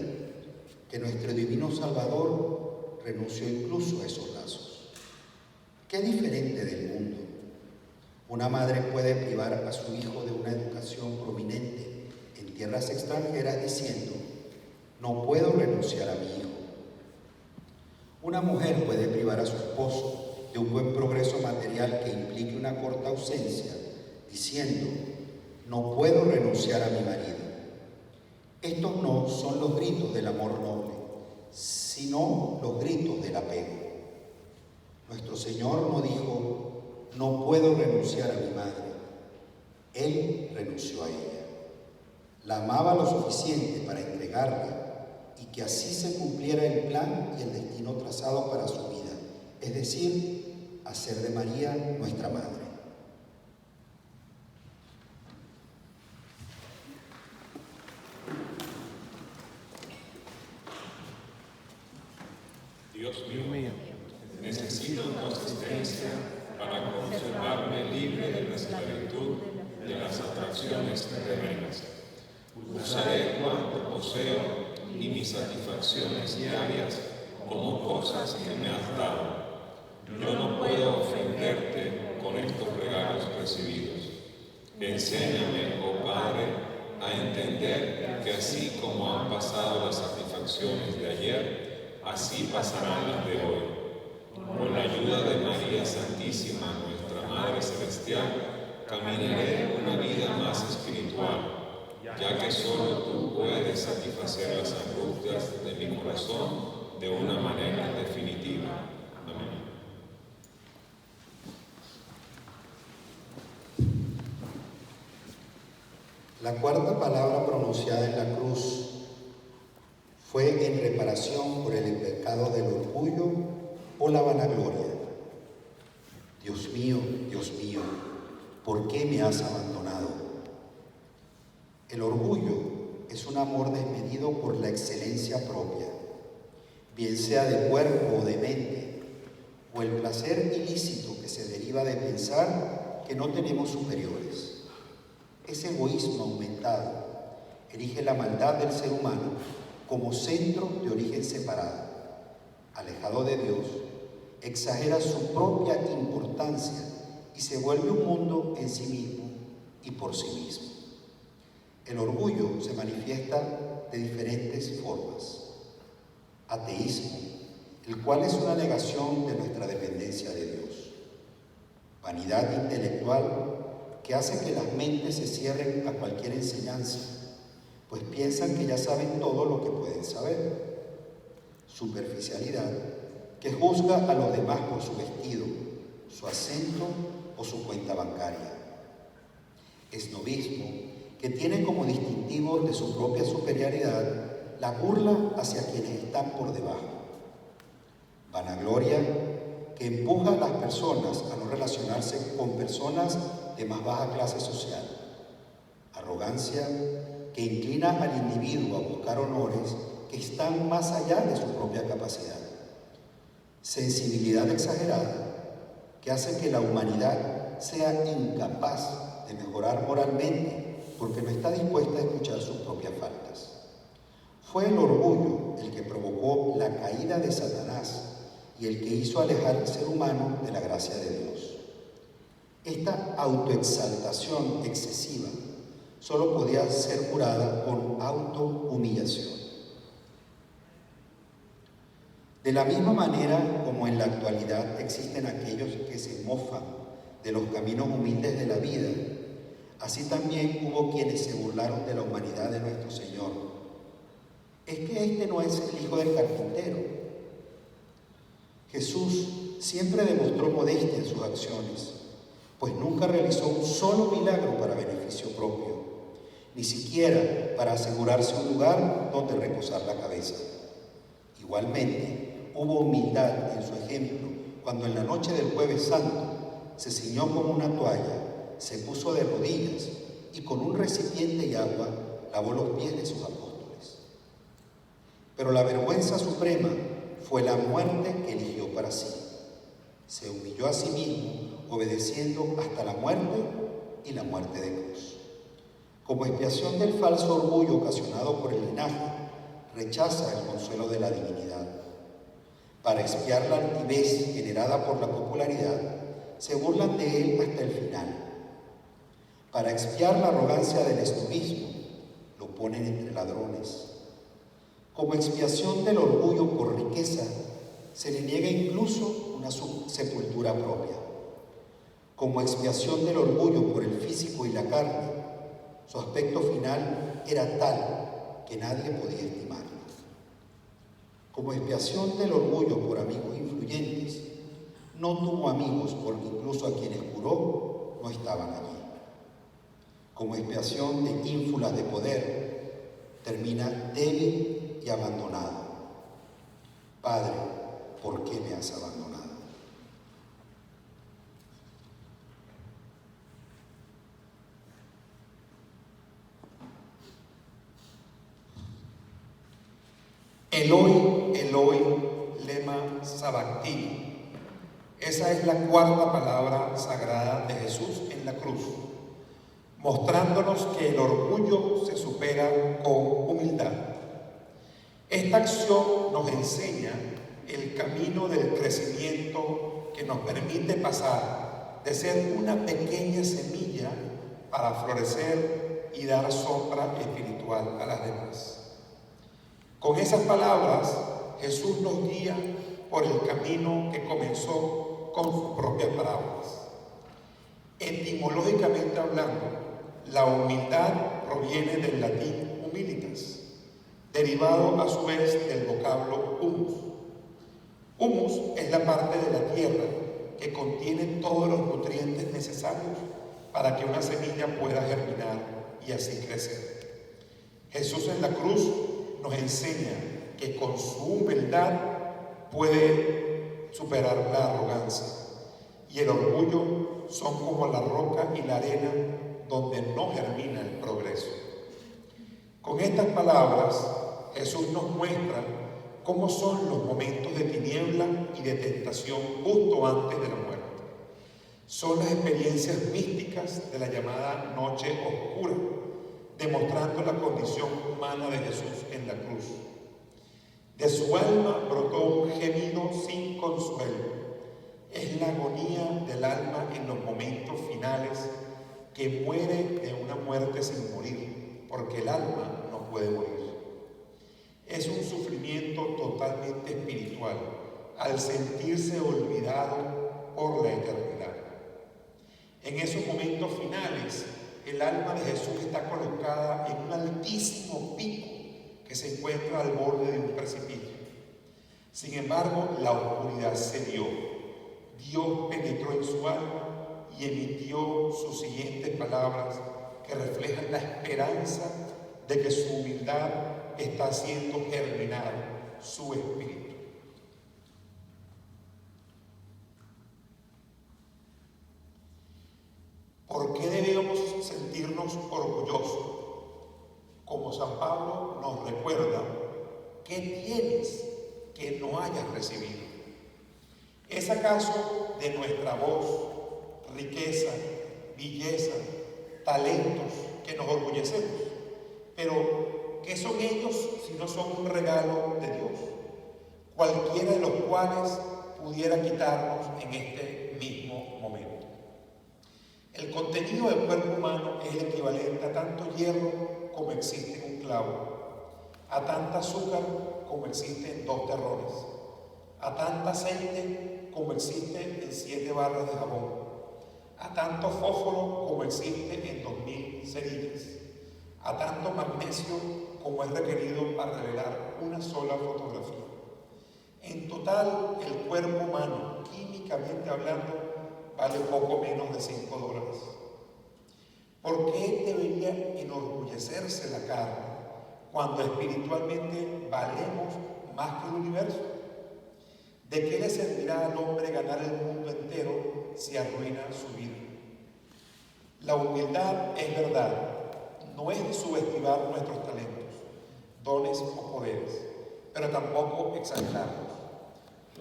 que nuestro divino Salvador renunció incluso a esos lazos. Qué diferente del mundo. Una madre puede privar a su hijo de una educación prominente en tierras extranjeras diciendo: no puedo renunciar a mi hijo. Una mujer puede privar a su esposo de un buen progreso material que implique una corta ausencia, diciendo: no puedo renunciar a mi marido. Estos no son los gritos del amor noble, sino los gritos del apego. Nuestro Señor no dijo: no puedo renunciar a mi madre. Él renunció a ella. La amaba lo suficiente para entregarla y que así se cumpliera el plan y el destino trazado para su vida, es decir, hacer de María nuestra madre. Dios mío, necesito tu asistencia para conservarme libre de la esclavitud de las atracciones terrenas. Usaré cuanto poseo y mis satisfacciones diarias como cosas que me has dado. Yo no puedo ofenderte con estos regalos recibidos. Enséñame, oh Padre, a entender que así como han pasado las satisfacciones de ayer, así pasarán las de hoy. Con la ayuda de María Santísima, nuestra Madre Celestial, caminaré una vida más espiritual, ya que solo tú puedes satisfacer las angustias de mi corazón de una manera definitiva. Amén. La cuarta palabra pronunciada en la cruz fue en reparación por el pecado del orgullo o la vanagloria. Dios mío, ¿por qué me has abandonado? El orgullo es un amor desmedido por la excelencia propia, bien sea de cuerpo o de mente, o el placer ilícito que se deriva de pensar que no tenemos superiores. Ese egoísmo aumentado erige la maldad del ser humano como centro de origen separado. Alejado de Dios, exagera su propia importancia y se vuelve un mundo en sí mismo y por sí mismo. El orgullo se manifiesta de diferentes formas. Ateísmo, el cual es una negación de nuestra dependencia de Dios. Vanidad intelectual, que hace que las mentes se cierren a cualquier enseñanza, pues piensan que ya saben todo lo que pueden saber. Superficialidad, que juzga a los demás por su vestido, su acento o su cuenta bancaria. Esnobismo, que tiene como distintivo de su propia superioridad la burla hacia quienes están por debajo. Vanagloria, que empuja a las personas a no relacionarse con personas de más baja clase social. Arrogancia, que inclina al individuo a buscar honores que están más allá de su propia capacidad. Sensibilidad exagerada, que hace que la humanidad sea incapaz de mejorar moralmente porque no está dispuesta a escuchar sus propias faltas. Fue el orgullo el que provocó la caída de Satanás y el que hizo alejar al ser humano de la gracia de Dios. Esta autoexaltación excesiva solo podía ser curada con autohumillación. De la misma manera como en la actualidad existen aquellos que se mofan de los caminos humildes de la vida, así también hubo quienes se burlaron de la humanidad de nuestro Señor. Es que este no es el hijo del carpintero. Jesús siempre demostró modestia en sus acciones, pues nunca realizó un solo milagro para beneficio propio, ni siquiera para asegurarse un lugar donde reposar la cabeza. Igualmente, hubo humildad en su ejemplo cuando en la noche del Jueves Santo se ciñó con una toalla, se puso de rodillas y con un recipiente y agua lavó los pies de sus apóstoles. Pero la vergüenza suprema fue la muerte que eligió para sí. Se humilló a sí mismo, obedeciendo hasta la muerte y la muerte de cruz. Como expiación del falso orgullo ocasionado por el linaje, rechaza el consuelo de la divinidad. Para expiar la altivez generada por la popularidad, se burlan de él hasta el final. Para expiar la arrogancia del esnobismo, lo ponen entre ladrones. Como expiación del orgullo por riqueza, se le niega incluso una sepultura propia. Como expiación del orgullo por el físico y la carne, su aspecto final era tal que nadie podía estimarlo. Como expiación del orgullo por amigos influyentes, no tuvo amigos porque incluso a quienes curó no estaban allí. Como expiación de ínfulas de poder, termina débil y abandonado. Padre, ¿por qué me has abandonado? Eloi, Eloi, lema sabactini. Esa es la cuarta palabra sagrada de Jesús en la cruz, mostrándonos que el orgullo se supera con humildad. Esta acción nos enseña el camino del crecimiento que nos permite pasar de ser una pequeña semilla para florecer y dar sombra espiritual a las demás. Con esas palabras, Jesús nos guía por el camino que comenzó con sus propias parábolas. Etimológicamente hablando, la humildad proviene del latín humilitas, derivado a su vez del vocablo humus. Humus es la parte de la tierra que contiene todos los nutrientes necesarios para que una semilla pueda germinar y así crecer. Jesús en la cruz nos enseña que con su humildad puede superar la arrogancia y el orgullo son como la roca y la arena donde no germina el progreso. Con estas palabras, Jesús nos muestra cómo son los momentos de tiniebla y de tentación justo antes de la muerte. Son las experiencias místicas de la llamada noche oscura, demostrando la condición humana de Jesús en la cruz. De su alma brotó un gemido sin consuelo. Es la agonía del alma en los momentos finales que muere de una muerte sin morir, porque el alma no puede morir. Es un sufrimiento totalmente espiritual, al sentirse olvidado por la eternidad. En esos momentos finales, el alma de Jesús está colocada en un altísimo pico que se encuentra al borde de un precipicio. Sin embargo, la oscuridad cedió. Dios penetró en su alma y emitió sus siguientes palabras que reflejan la esperanza de que su humildad está haciendo germinar su espíritu. ¿Por qué debemos sentirnos orgullosos? Como San Pablo nos recuerda, ¿qué tienes que no hayas recibido? ¿Es acaso de nuestra voz, riqueza, belleza, talentos que nos orgullecemos? Pero, ¿qué son ellos si no son un regalo de Dios? Cualquiera de los cuales pudiera quitarnos en este mismo momento. El contenido del cuerpo humano es el equivalente a tanto hierro como existe en un clavo, a tanta azúcar como existe en 2 terrones, a tanta aceite como existe en 7 barras de jabón, a tanto fósforo como existe en 2000 cerillas, a tanto magnesio como es requerido para revelar una sola fotografía. En total, el cuerpo humano, químicamente hablando, vale poco menos de $5. ¿Por qué debería enorgullecerse la carne cuando espiritualmente valemos más que el universo? ¿De qué le servirá al hombre ganar el mundo entero si arruina su vida? La humildad, es verdad, no es subestimar nuestros talentos, dones o poderes, pero tampoco exagerarlos.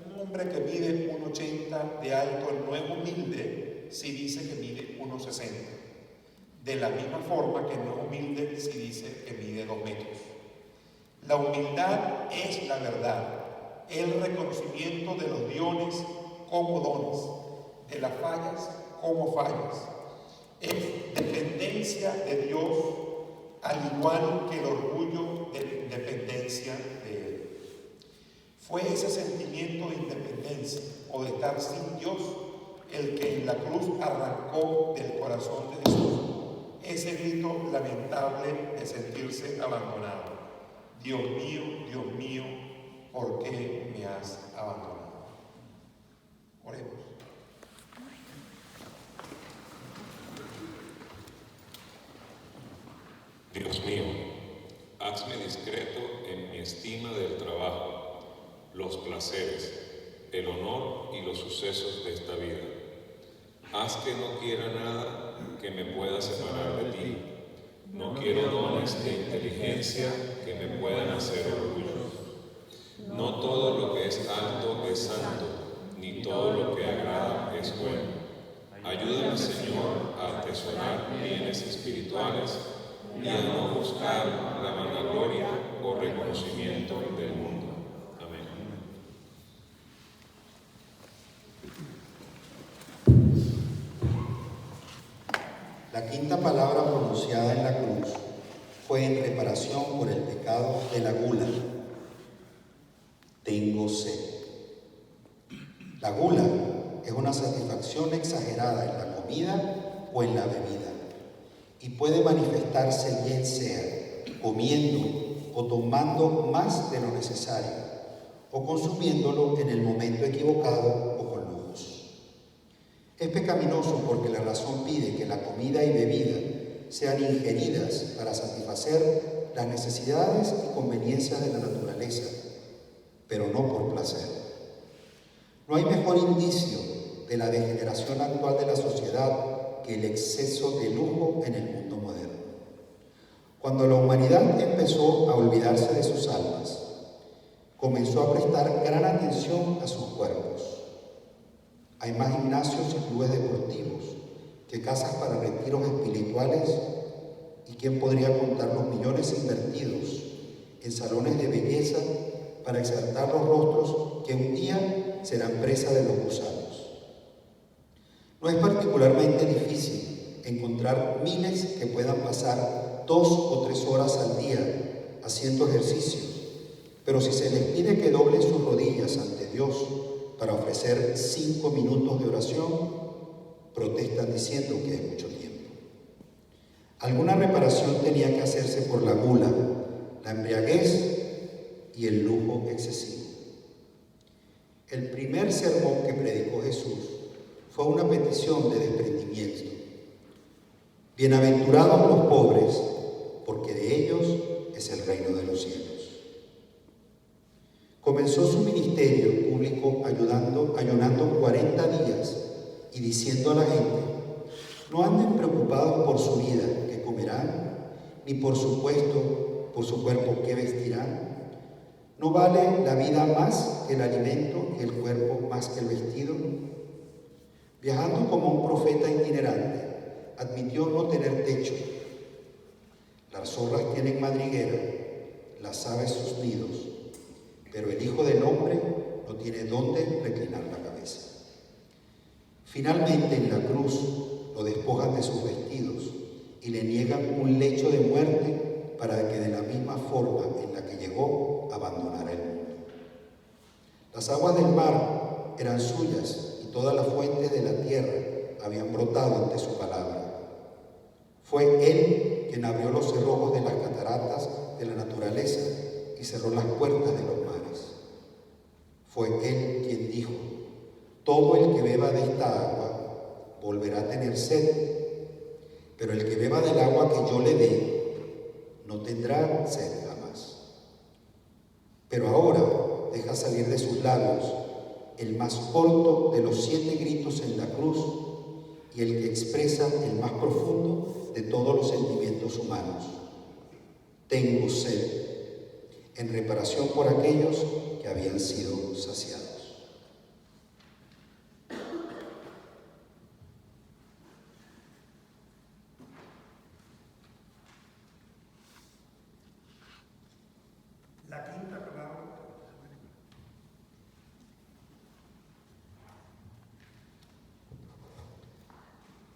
Un hombre que mide 1,80 de alto no es humilde si dice que mide 1,60. De la misma forma que no es humilde si dice que mide 2 metros. La humildad es la verdad, el reconocimiento de los dones como dones, de las fallas como fallas. Es dependencia de Dios, al igual que el orgullo de dependencia de Él. Fue ese sentimiento de independencia o de estar sin Dios el que en la cruz arrancó del corazón de Jesús ese grito lamentable de sentirse abandonado. Dios mío, ¿por qué me has abandonado? Oremos. Dios mío, hazme discreto en mi estima del trabajo, los placeres, el honor y los sucesos de esta vida. Haz que no quiera nada que me pueda separar de ti. No quiero dones de inteligencia que me puedan hacer orgulloso. No todo lo que es alto es santo, ni todo lo que agrada es bueno. Ayúdame, Señor, a atesorar bienes espirituales y a no buscar la vanagloria o reconocimiento del mundo. Amén. La quinta palabra pronunciada en la cruz fue en reparación por el pecado de la gula. Tengo sed. La gula es una satisfacción exagerada en la comida o en la bebida y puede manifestarse bien sea comiendo o tomando más de lo necesario o consumiéndolo en el momento equivocado o con lujos. Es pecaminoso porque la razón pide que la comida y bebida sean ingeridas para satisfacer las necesidades y conveniencias de la naturaleza, pero no por placer. No hay mejor indicio de la degeneración actual de la sociedad que el exceso de lujo en el mundo moderno. Cuando la humanidad empezó a olvidarse de sus almas, comenzó a prestar gran atención a sus cuerpos. Hay más gimnasios y clubes deportivos que casas para retiros espirituales, y quién podría contar los millones invertidos en salones de belleza para exaltar los rostros que un día serán presa de los gusanos. No es particularmente difícil encontrar miles que puedan pasar 2 o 3 horas al día haciendo ejercicio, pero si se les pide que doblen sus rodillas ante Dios para ofrecer 5 minutos de oración, protestan diciendo que es mucho tiempo. Alguna reparación tenía que hacerse por la gula, la embriaguez y el lujo excesivo. El primer sermón que predicó Jesús fue una petición de desprendimiento. Bienaventurados los pobres, porque de ellos es el reino de los cielos. Comenzó su ministerio público ayunando 40 días y diciendo a la gente: no anden preocupados por su vida, qué comerán, ni por su cuerpo, qué vestirán. ¿No vale la vida más que el alimento y el cuerpo más que el vestido? Viajando como un profeta itinerante, admitió no tener techo. Las zorras tienen madriguera, las aves sus nidos, pero el Hijo del Hombre no tiene dónde reclinar la cabeza. Finalmente, en la cruz lo despojan de sus vestidos y le niegan un lecho de muerte para que de la misma forma en la que llegó abandonara el mundo. Las aguas del mar eran suyas y todas las fuentes de la tierra habían brotado ante su palabra. Fue Él quien abrió los cerrojos de las cataratas de la naturaleza y cerró las puertas de los mares. Fue Él quien dijo: todo el que beba de esta agua volverá a tener sed, pero el que beba del agua que yo le dé no tendrá sed jamás. Pero ahora deja salir de sus labios el más corto de los 7 gritos en la cruz y el que expresa el más profundo de todos los sentimientos humanos: tengo sed, en reparación por aquellos que habían sido saciados.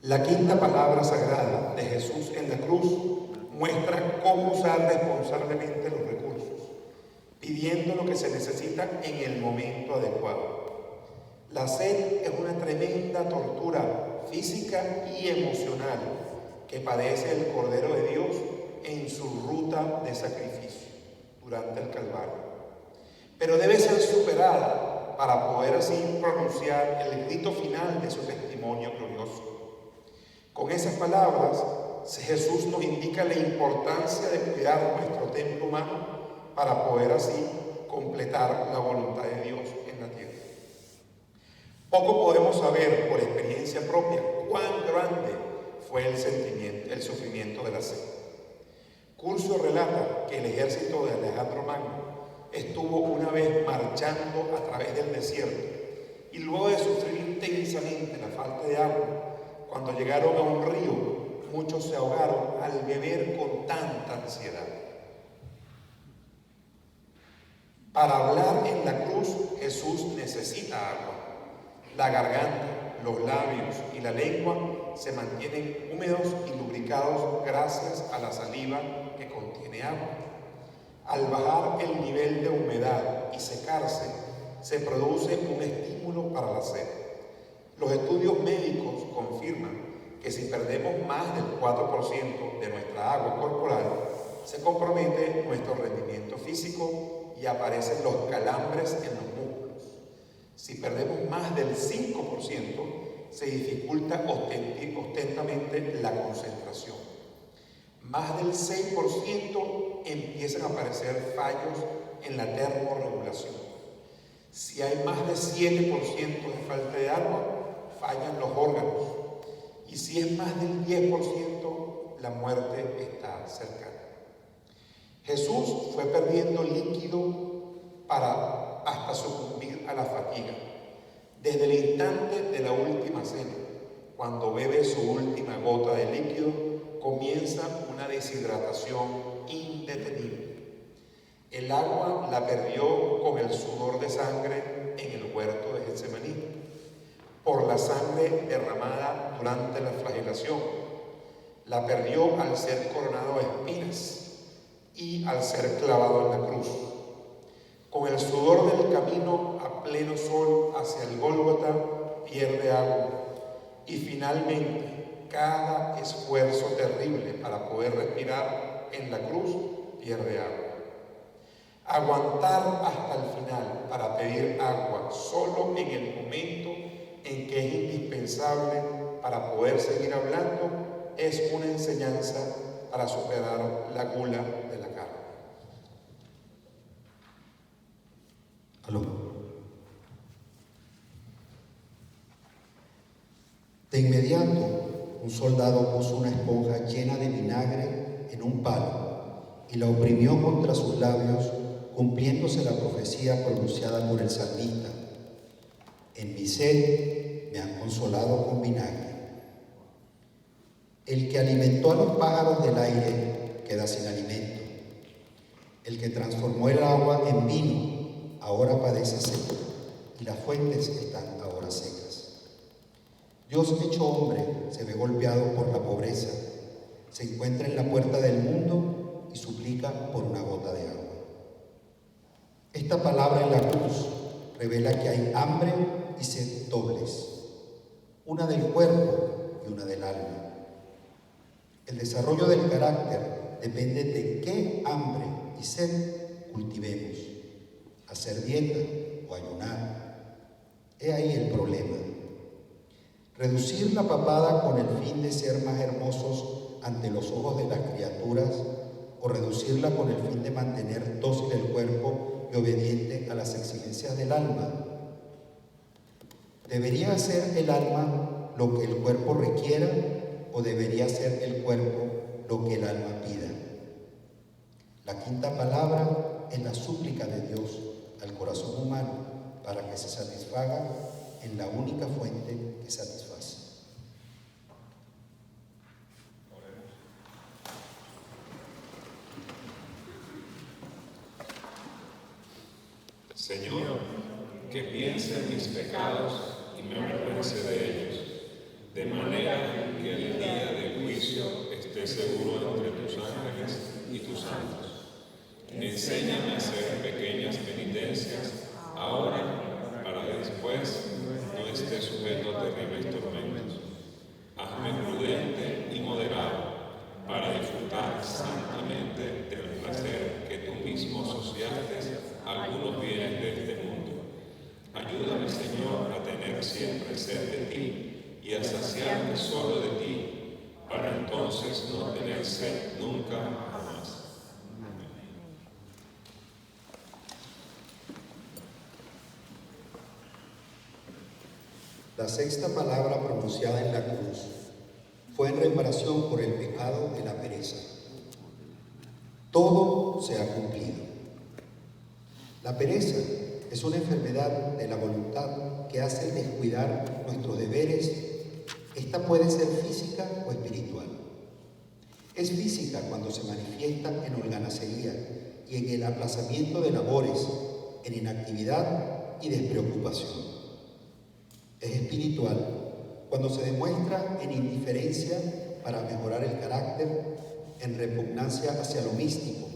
La quinta palabra sagrada de Jesús en la cruz muestra cómo usar responsablemente los recursos, pidiendo lo que se necesita en el momento adecuado. La sed es una tremenda tortura física y emocional que padece el Cordero de Dios en su ruta de sacrificio durante el Calvario. Pero debe ser superada para poder así pronunciar el grito final de su testimonio glorioso. Con esas palabras, Jesús nos indica la importancia de cuidar nuestro templo humano para poder así completar la voluntad de Dios en la tierra. Poco podemos saber por experiencia propia cuán grande fue el sufrimiento de la sed. Curcio relata que el ejército de Alejandro Magno estuvo una vez marchando a través del desierto y luego de sufrir intensamente la falta de agua, cuando llegaron a un río, muchos se ahogaron al beber con tanta ansiedad. Para hablar en la cruz, Jesús necesita agua. La garganta, los labios y la lengua se mantienen húmedos y lubricados gracias a la saliva que contiene agua. Al bajar el nivel de humedad y secarse, se produce un estímulo para la sed. Los estudios médicos confirman que si perdemos más del 4% de nuestra agua corporal, se compromete nuestro rendimiento físico y aparecen los calambres en los músculos. Si perdemos más del 5%, se dificulta ostentamente la concentración. Más del 6% empiezan a aparecer fallos en la termorregulación. Si hay más de 7% de falta de agua, fallan los órganos, y si es más del 10%, la muerte está cercana. Jesús fue perdiendo líquido hasta sucumbir a la fatiga. Desde el instante de la última cena, cuando bebe su última gota de líquido, comienza una deshidratación indetenible. El agua la perdió con el sudor de sangre en el huerto de Getsemaní, por la sangre derramada durante la flagelación. La perdió al ser coronado de espinas y al ser clavado en la cruz. Con el sudor del camino a pleno sol hacia el Gólgota pierde agua y finalmente cada esfuerzo terrible para poder respirar en la cruz pierde agua. Aguantar hasta el final para pedir agua solo en el momento en que es indispensable para poder seguir hablando es una enseñanza para superar la gula de la carne. Aló. De inmediato, un soldado puso una esponja llena de vinagre en un palo y la oprimió contra sus labios, cumpliéndose la profecía pronunciada por el salmista: en mi sed me han consolado con vinagre. El que alimentó a los pájaros del aire queda sin alimento. El que transformó el agua en vino ahora padece sed, y las fuentes están ahora secas. Dios hecho hombre se ve golpeado por la pobreza, se encuentra en la puerta del mundo y suplica por una gota de agua. Esta palabra en la cruz revela que hay hambre y sed dobles, una del cuerpo y una del alma. El desarrollo del carácter depende de qué hambre y sed cultivemos: hacer dieta o ayunar. He ahí el problema. Reducir la papada con el fin de ser más hermosos ante los ojos de las criaturas, o reducirla con el fin de mantener dócil el cuerpo y obediente a las exigencias del alma. ¿Debería hacer el alma lo que el cuerpo requiera, o debería hacer el cuerpo lo que el alma pida? La quinta palabra es la súplica de Dios al corazón humano para que se satisfaga en la única fuente que satisface. Señor, que piense en mis pecados y me avergüence de ellos, de manera que el día del juicio esté seguro entre tus ángeles y tus santos. Enséñame a hacer pequeñas penitencias ahora, para que después no esté sujeto a terribles tormentos. Hazme prudente y moderado para disfrutar santamente del placer que tú mismo asociaste a algunos bienes de este mundo. Ayúdame, Señor, a tener siempre sed de ti y a saciarme solo de ti, para entonces no tener sed nunca jamás. La sexta palabra pronunciada en la cruz fue en reparación por el pecado de la pereza. Todo se ha cumplido. La pereza es una enfermedad de la voluntad que hace descuidar nuestros deberes. Esta puede ser física o espiritual. Es física cuando se manifiesta en holganacería y en el aplazamiento de labores, en inactividad y despreocupación. Es espiritual cuando se demuestra en indiferencia para mejorar el carácter, en repugnancia hacia lo místico,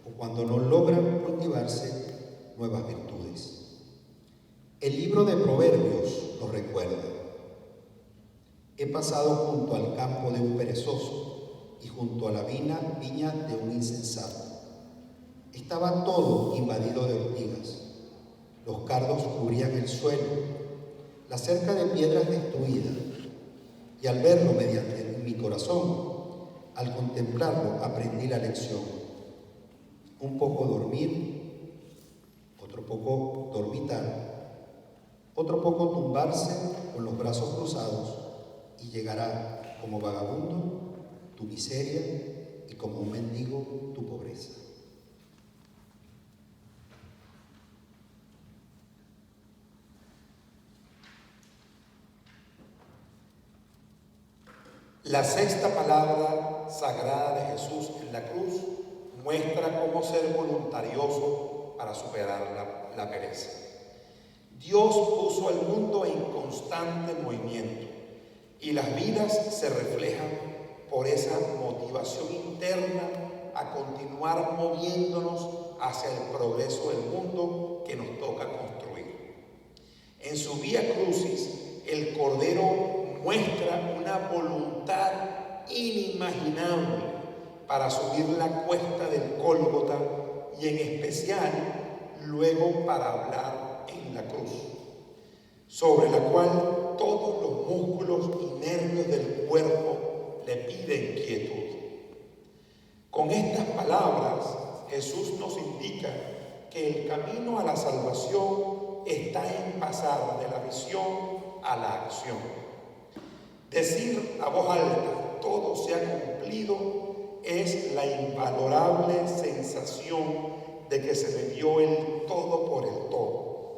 o cuando no logran cultivarse nuevas virtudes. El libro de Proverbios lo recuerda. He pasado junto al campo de un perezoso y junto a la viña de un insensato. Estaba todo invadido de ortigas. Los cardos cubrían el suelo, la cerca de piedras destruida, y al verlo mediante mi corazón, al contemplarlo, aprendí la lección. Un poco dormir, otro poco dormitar, otro poco tumbarse con los brazos cruzados, y llegará como vagabundo tu miseria y como un mendigo tu pobreza. La sexta palabra sagrada de Jesús en la cruz muestra cómo ser voluntarioso para superar la pereza. Dios puso al mundo en constante movimiento y las vidas se reflejan por esa motivación interna a continuar moviéndonos hacia el progreso del mundo que nos toca construir. En su Vía Crucis, el Cordero muestra una voluntad inimaginable para subir la cuesta del Gólgota y en especial luego para hablar en la cruz, sobre la cual todos los músculos y nervios del cuerpo le piden quietud. Con estas palabras, Jesús nos indica que el camino a la salvación está en pasar de la visión a la acción. Decir a voz alta, todo se ha cumplido, es la invalorable sensación de que se le dio el todo por el todo,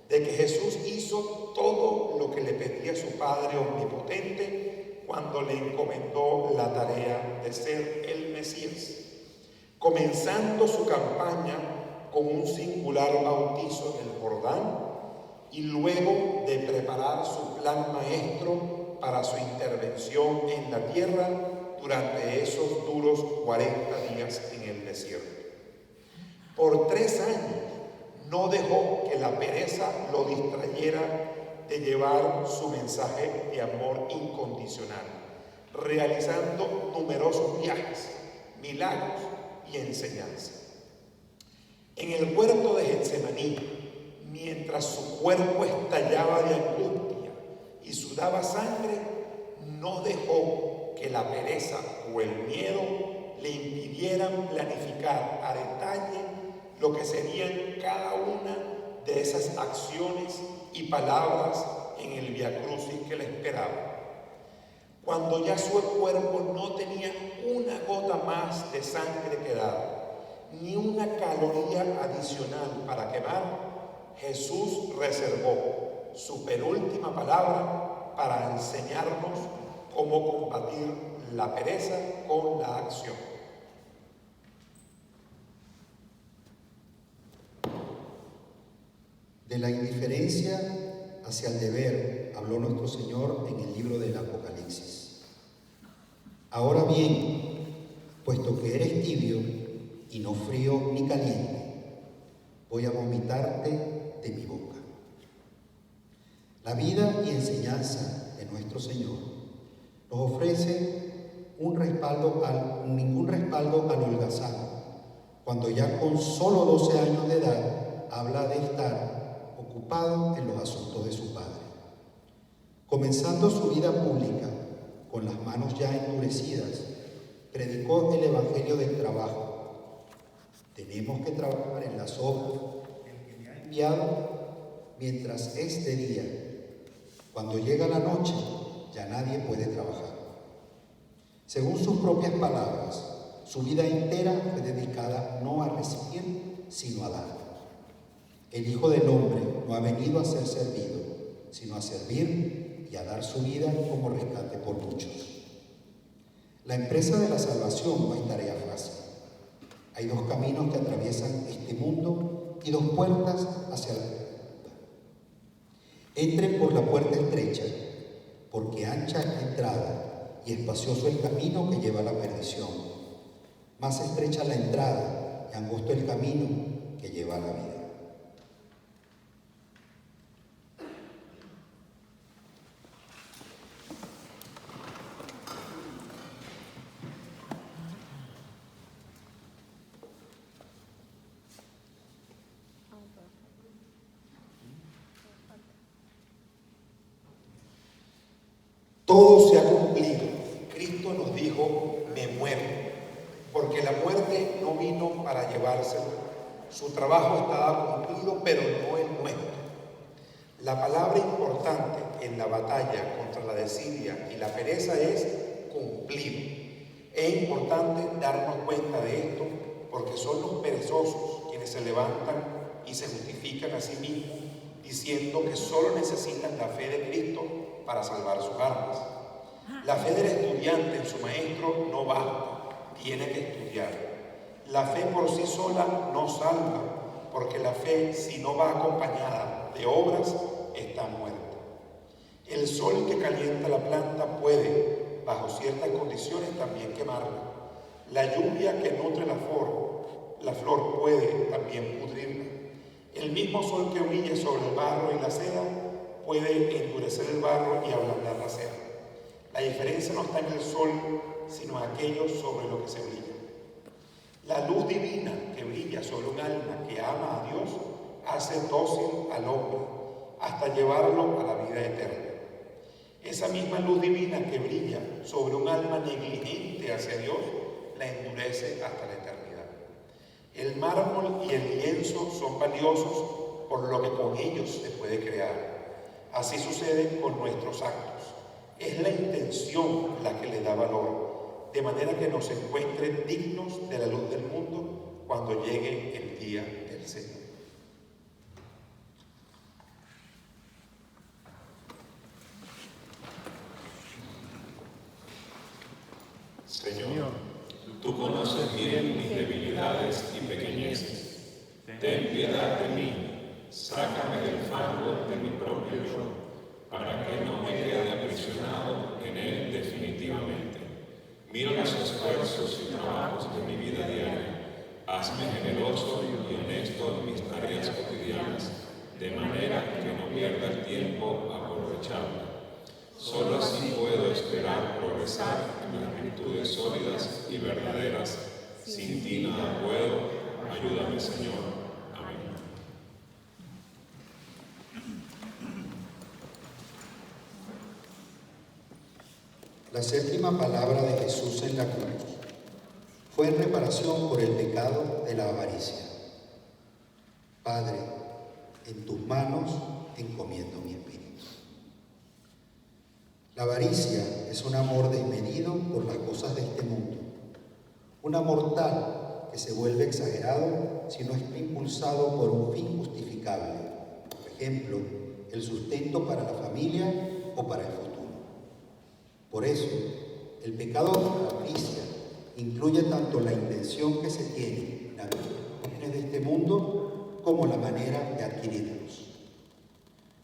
de que Jesús hizo todo lo que le pedía su Padre Omnipotente cuando le encomendó la tarea de ser el Mesías, comenzando su campaña con un singular bautizo en el Jordán y luego de preparar su plan maestro para su intervención en la tierra durante esos duros 40 días en el desierto. Por 3 años no dejó que la pereza lo distrayera de llevar su mensaje de amor incondicional, realizando numerosos viajes, milagros y enseñanza. En el huerto de Getsemaní, mientras su cuerpo estallaba de angustia y sudaba sangre, no dejó que la pereza o el miedo le impidieran planificar a detalle lo que serían cada una de esas acciones y palabras en el Vía Crucis que le esperaba. Cuando ya su cuerpo no tenía una gota más de sangre que dar, ni una caloría adicional para quemar, Jesús reservó su penúltima palabra para enseñarnos cómo combatir la pereza con la acción. De la indiferencia hacia el deber habló nuestro Señor en el libro del Apocalipsis. Ahora bien, puesto que eres tibio y no frío ni caliente, voy a vomitarte de mi boca. La vida y enseñanza de nuestro Señor nos ofrece ningún respaldo al holgazán, cuando ya con solo 12 años de edad habla de estar ocupado en los asuntos de su Padre. Comenzando su vida pública con las manos ya endurecidas, predicó el evangelio del trabajo. Tenemos que trabajar en las obras del que me ha enviado mientras es de día. Cuando llega la noche, ya nadie puede trabajar. Según sus propias palabras, su vida entera fue dedicada no a recibir, sino a dar. El Hijo del Hombre no ha venido a ser servido, sino a servir y a dar su vida como rescate por muchos. La empresa de la salvación no es tarea fácil. Hay 2 caminos que atraviesan este mundo y 2 puertas hacia la vida. Entren por la puerta estrecha, porque ancha es la entrada y espacioso el camino que lleva a la perdición. Más estrecha la entrada y angosto el camino que lleva a la vida. Todo se ha cumplido. Cristo nos dijo, me muero, porque la muerte no vino para llevárselo. Su trabajo estaba cumplido, pero no el nuestro. La palabra importante en la batalla contra la desidia y la pereza es cumplido. Es importante darnos cuenta de esto, porque son los perezosos quienes se levantan y se justifican a sí mismos, diciendo que solo necesitan la fe de Cristo para salvar sus almas. La fe del estudiante en su maestro no basta, tiene que estudiar. La fe por sí sola no salva, porque la fe, si no va acompañada de obras, está muerta. El sol que calienta la planta puede, bajo ciertas condiciones, también quemarla. La lluvia que nutre la flor puede también pudrirla. El mismo sol que brilla sobre el barro y la cera puede endurecer el barro y ablandar la cera. La diferencia no está en el sol, sino en aquello sobre lo que se brilla. La luz divina que brilla sobre un alma que ama a Dios hace dócil al hombre hasta llevarlo a la vida eterna. Esa misma luz divina que brilla sobre un alma negligente hacia Dios la endurece hasta la eternidad. El mármol y el lienzo son valiosos por lo que con ellos se puede crear. Así sucede con nuestros actos. Es la intención la que le da valor, de manera que nos encuentren dignos de la luz del mundo cuando llegue el día del Señor. Señor, tú conoces bien mis debilidades y pequeñeces. Ten piedad de mí, sácame del fango de mi propio yo, para que no me quede aprisionado en él definitivamente. Mira los esfuerzos y trabajos de mi vida diaria. Hazme generoso y honesto en mis tareas cotidianas, de manera que no pierda el tiempo aprovechando. Solo así puedo esperar progresar en las virtudes sólidas y verdaderas. Sin ti nada puedo. Ayúdame, Señor. Amén. La séptima palabra de Jesús en la cruz fue en reparación por el pecado de la avaricia. Padre, en tus manos encomiendo mi espíritu. La avaricia es un amor desmedido por las cosas de este mundo, un amor tal que se vuelve exagerado si no está impulsado por un fin justificable, por ejemplo, el sustento para la familia o para el futuro. Por eso, el pecado de la avaricia incluye tanto la intención que se tiene en las bienes de este mundo como la manera de adquirirlos.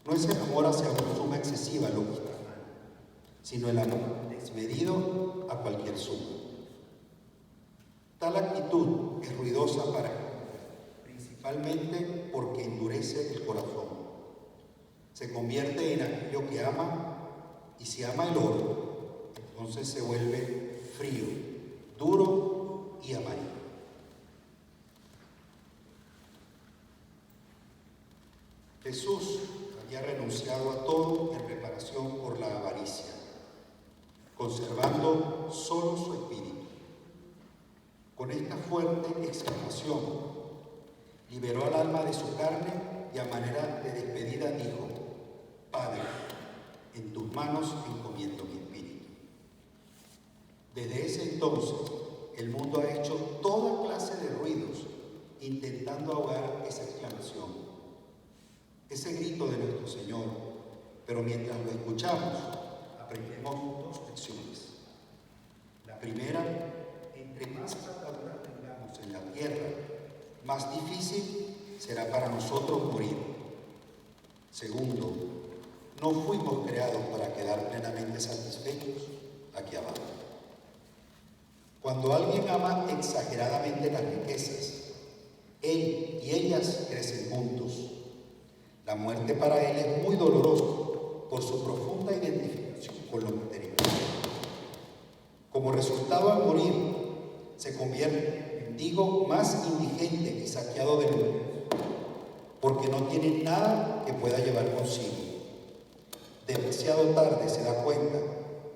No es el amor hacia una suma excesiva lo que está mal, sino el amor desmedido a cualquier suma. Tal actitud es ruidosa para el hombre, principalmente porque endurece el corazón. Se convierte en aquello que ama, y si ama el oro, entonces se vuelve frío, duro y amarillo. Jesús había renunciado a todo en reparación por la avaricia, conservando solo su espíritu. Con esta fuerte exclamación, liberó al alma de su carne y a manera de despedida dijo: Padre, en tus manos encomiendo mi espíritu. Desde ese entonces, el mundo ha hecho toda clase de ruidos intentando ahogar esa exclamación, ese grito de nuestro Señor, pero mientras lo escuchamos, aprendemos dos lecciones. La primera: entre más ataduras tengamos en la tierra, más difícil será para nosotros morir. Segundo, no fuimos creados para quedar plenamente satisfechos aquí abajo. Cuando alguien ama exageradamente las riquezas, él y ellas crecen juntos. La muerte para él es muy dolorosa por su profunda identificación con lo material. Como resultado, al morir, se convierte en el mendigo más indigente y saqueado del mundo, porque no tiene nada que pueda llevar consigo. Demasiado tarde se da cuenta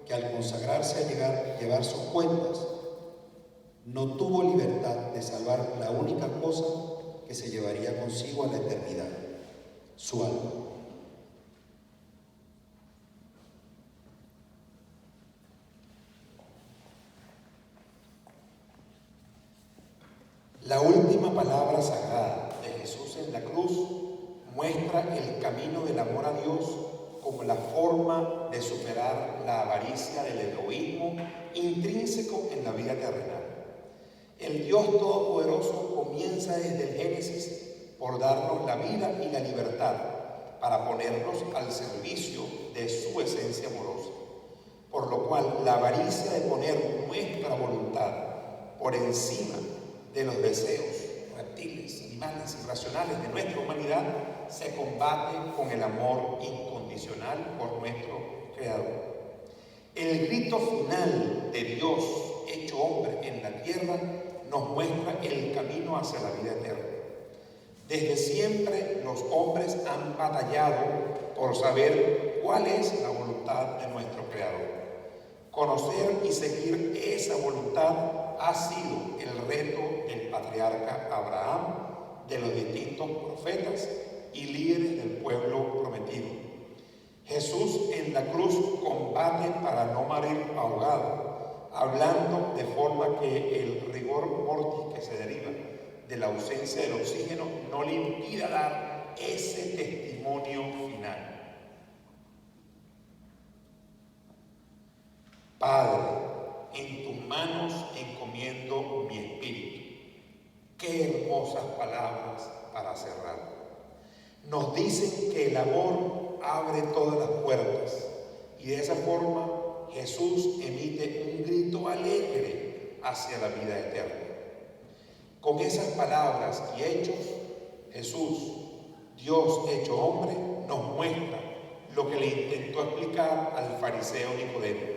que al consagrarse a llevar sus cuentas, no tuvo libertad de salvar la única cosa que se llevaría consigo a la eternidad: su alma. La última palabra sagrada de Jesús en la cruz muestra el camino del amor a Dios como la forma de superar la avaricia del egoísmo intrínseco en la vida terrenal. El Dios Todopoderoso comienza desde el Génesis por darnos la vida y la libertad para ponernos al servicio de su esencia amorosa. Por por lo cual la avaricia de poner nuestra voluntad por encima de los deseos reptiles, animales, irracionales de nuestra humanidad, se combate con el amor incondicional por nuestro Creador. El grito final de Dios hecho hombre en la tierra nos muestra el camino hacia la vida eterna. Desde siempre los hombres han batallado por saber cuál es la voluntad de nuestro Creador. Conocer y seguir esa voluntad ha sido el reto del patriarca Abraham, de los distintos profetas y líderes del pueblo prometido. Jesús en la cruz combate para no morir ahogado, hablando de forma que el rigor mortis que se deriva de la ausencia del oxígeno no le impida dar ese testimonio final. Padre, en tus manos encomiendo mi espíritu. Qué hermosas palabras para cerrar. Nos dicen que el amor abre todas las puertas y de esa forma Jesús emite un grito alegre hacia la vida eterna. Con esas palabras y hechos, Jesús, Dios hecho hombre, nos muestra lo que le intentó explicar al fariseo Nicodemo.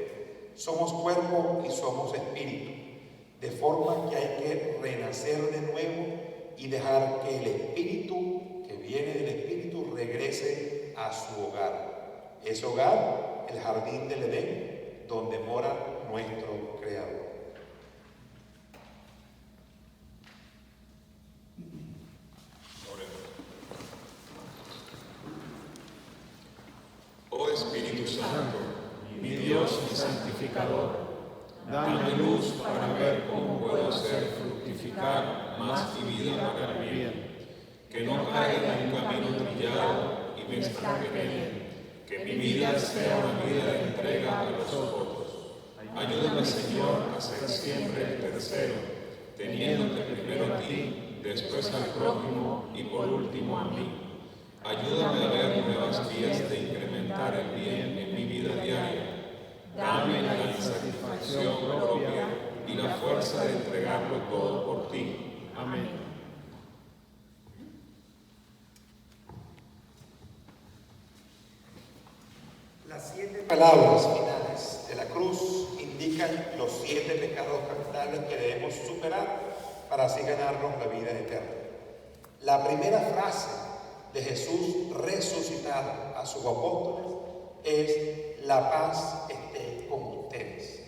Somos cuerpo y somos espíritu, de forma que hay que renacer de nuevo y dejar que el espíritu que viene del espíritu regrese a su hogar. Ese hogar, el jardín del Edén, donde mora nuestro Creador. Oh Espíritu Santo, mi Dios y santificador, dame luz para ver cómo puedo hacer fructificar más mi vida para el bien, que no caiga en un camino trillado y me estanque, que mi vida sea una vida de entrega a los otros. Ayúdame, Señor, a ser siempre el tercero, teniéndote primero a ti, después al prójimo y por último a mí. Ayúdame a ver nuevas vías de incrementar el bien en mi vida diaria. Dame la insatisfacción propia y la fuerza de entregarlo todo por ti. Amén. Las 7 palabras finales de la cruz indican los 7 pecados capitales que debemos superar para así ganarnos la vida eterna. La primera frase de Jesús resucitado a sus apóstoles es: la paz esté con ustedes.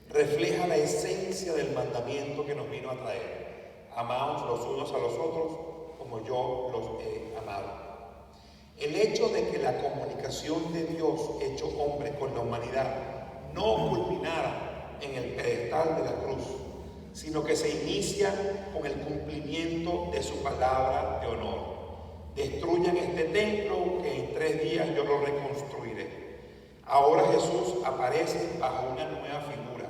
Refleja la esencia del mandamiento que nos vino a traer: amaos los unos a los otros como yo los he amado. El hecho de que la comunicación de Dios hecho hombre con la humanidad no culminara en el pedestal de la cruz, sino que se inicia con el cumplimiento de su palabra de honor: destruyan este templo que en 3 días yo lo reconstruiré. Ahora Jesús aparece bajo una nueva figura,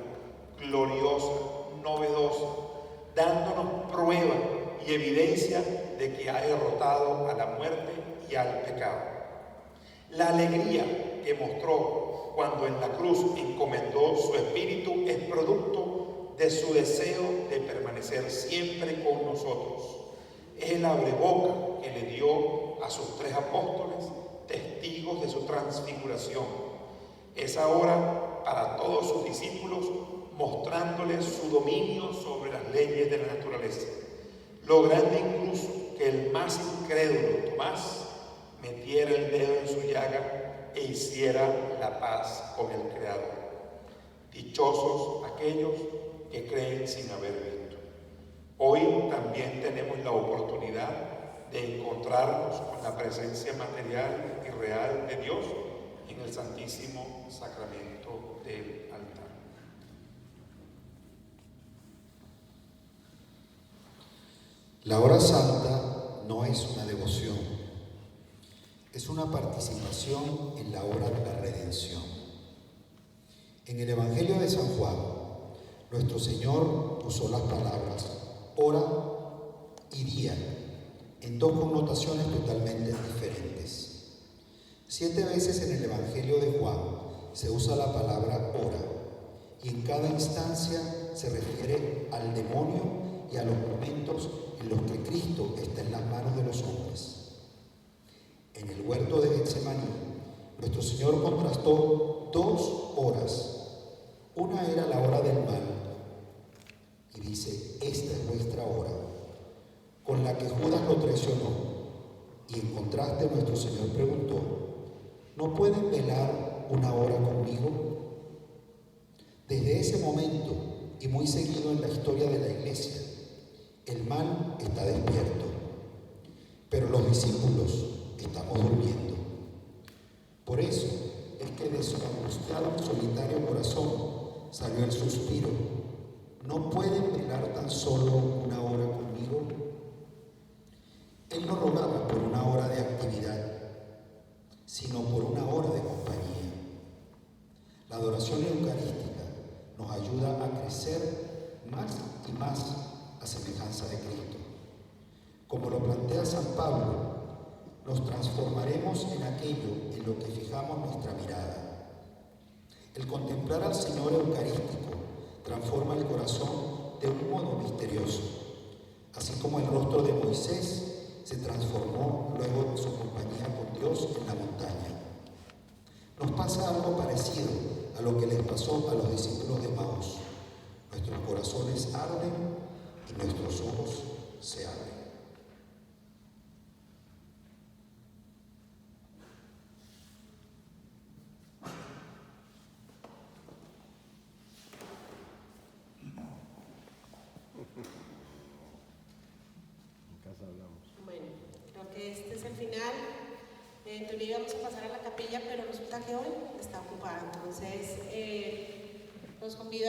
gloriosa, novedosa, dándonos prueba y evidencia de que ha derrotado a la muerte y al pecado. La alegría que mostró cuando en la cruz encomendó su espíritu es producto de su deseo de permanecer siempre con nosotros. Es el abreboca que le dio a sus 3 apóstoles, testigos de su transfiguración. Es ahora para todos sus discípulos, mostrándoles su dominio sobre las leyes de la naturaleza, logrando incluso que el más incrédulo Tomás metiera el dedo en su llaga e hiciera la paz con el Creador. Dichosos aquellos que creen sin haber visto. Hoy también tenemos la oportunidad de encontrarnos con la presencia material y real de Dios en el Santísimo Sacramento del altar. La hora santa no es una devoción, es una participación en la obra de la redención. En el Evangelio de San Juan, nuestro Señor usó las palabras hora y día en 2 connotaciones totalmente diferentes. 7 veces en el Evangelio de Juan se usa la palabra hora, y en cada instancia se refiere al demonio y a los momentos en los que Cristo está en las manos de los hombres. En el huerto de Getsemaní, nuestro Señor contrastó 2 horas. Una era la hora del mal, y dice: esta es vuestra hora, con la que Judas lo traicionó. Y en contraste, nuestro Señor preguntó: ¿no pueden velar una hora conmigo? Desde ese momento, y muy seguido en la historia de la Iglesia, el mal está despierto, pero los discípulos estamos durmiendo. Por eso es que de su angustiado y solitario corazón salió el suspiro: ¿no pueden velar tan solo una hora conmigo? Él no rogaba por una hora de actividad, sino por una hora de compañía. La adoración eucarística nos ayuda a crecer más y más a semejanza de Cristo. Como lo plantea San Pablo, nos transformaremos en aquello en lo que fijamos nuestra mirada. El contemplar al Señor eucarístico transforma el corazón de un modo misterioso, así como el rostro de Moisés se transformó luego de su compañía con Dios en la montaña. Nos pasa algo parecido a lo que les pasó a los discípulos de Maús. Nuestros corazones arden y nuestros ojos se abren. Bueno, creo que este es el final. En teoría íbamos a pasar a la capilla, pero resulta que hoy está ocupada. Entonces, los convido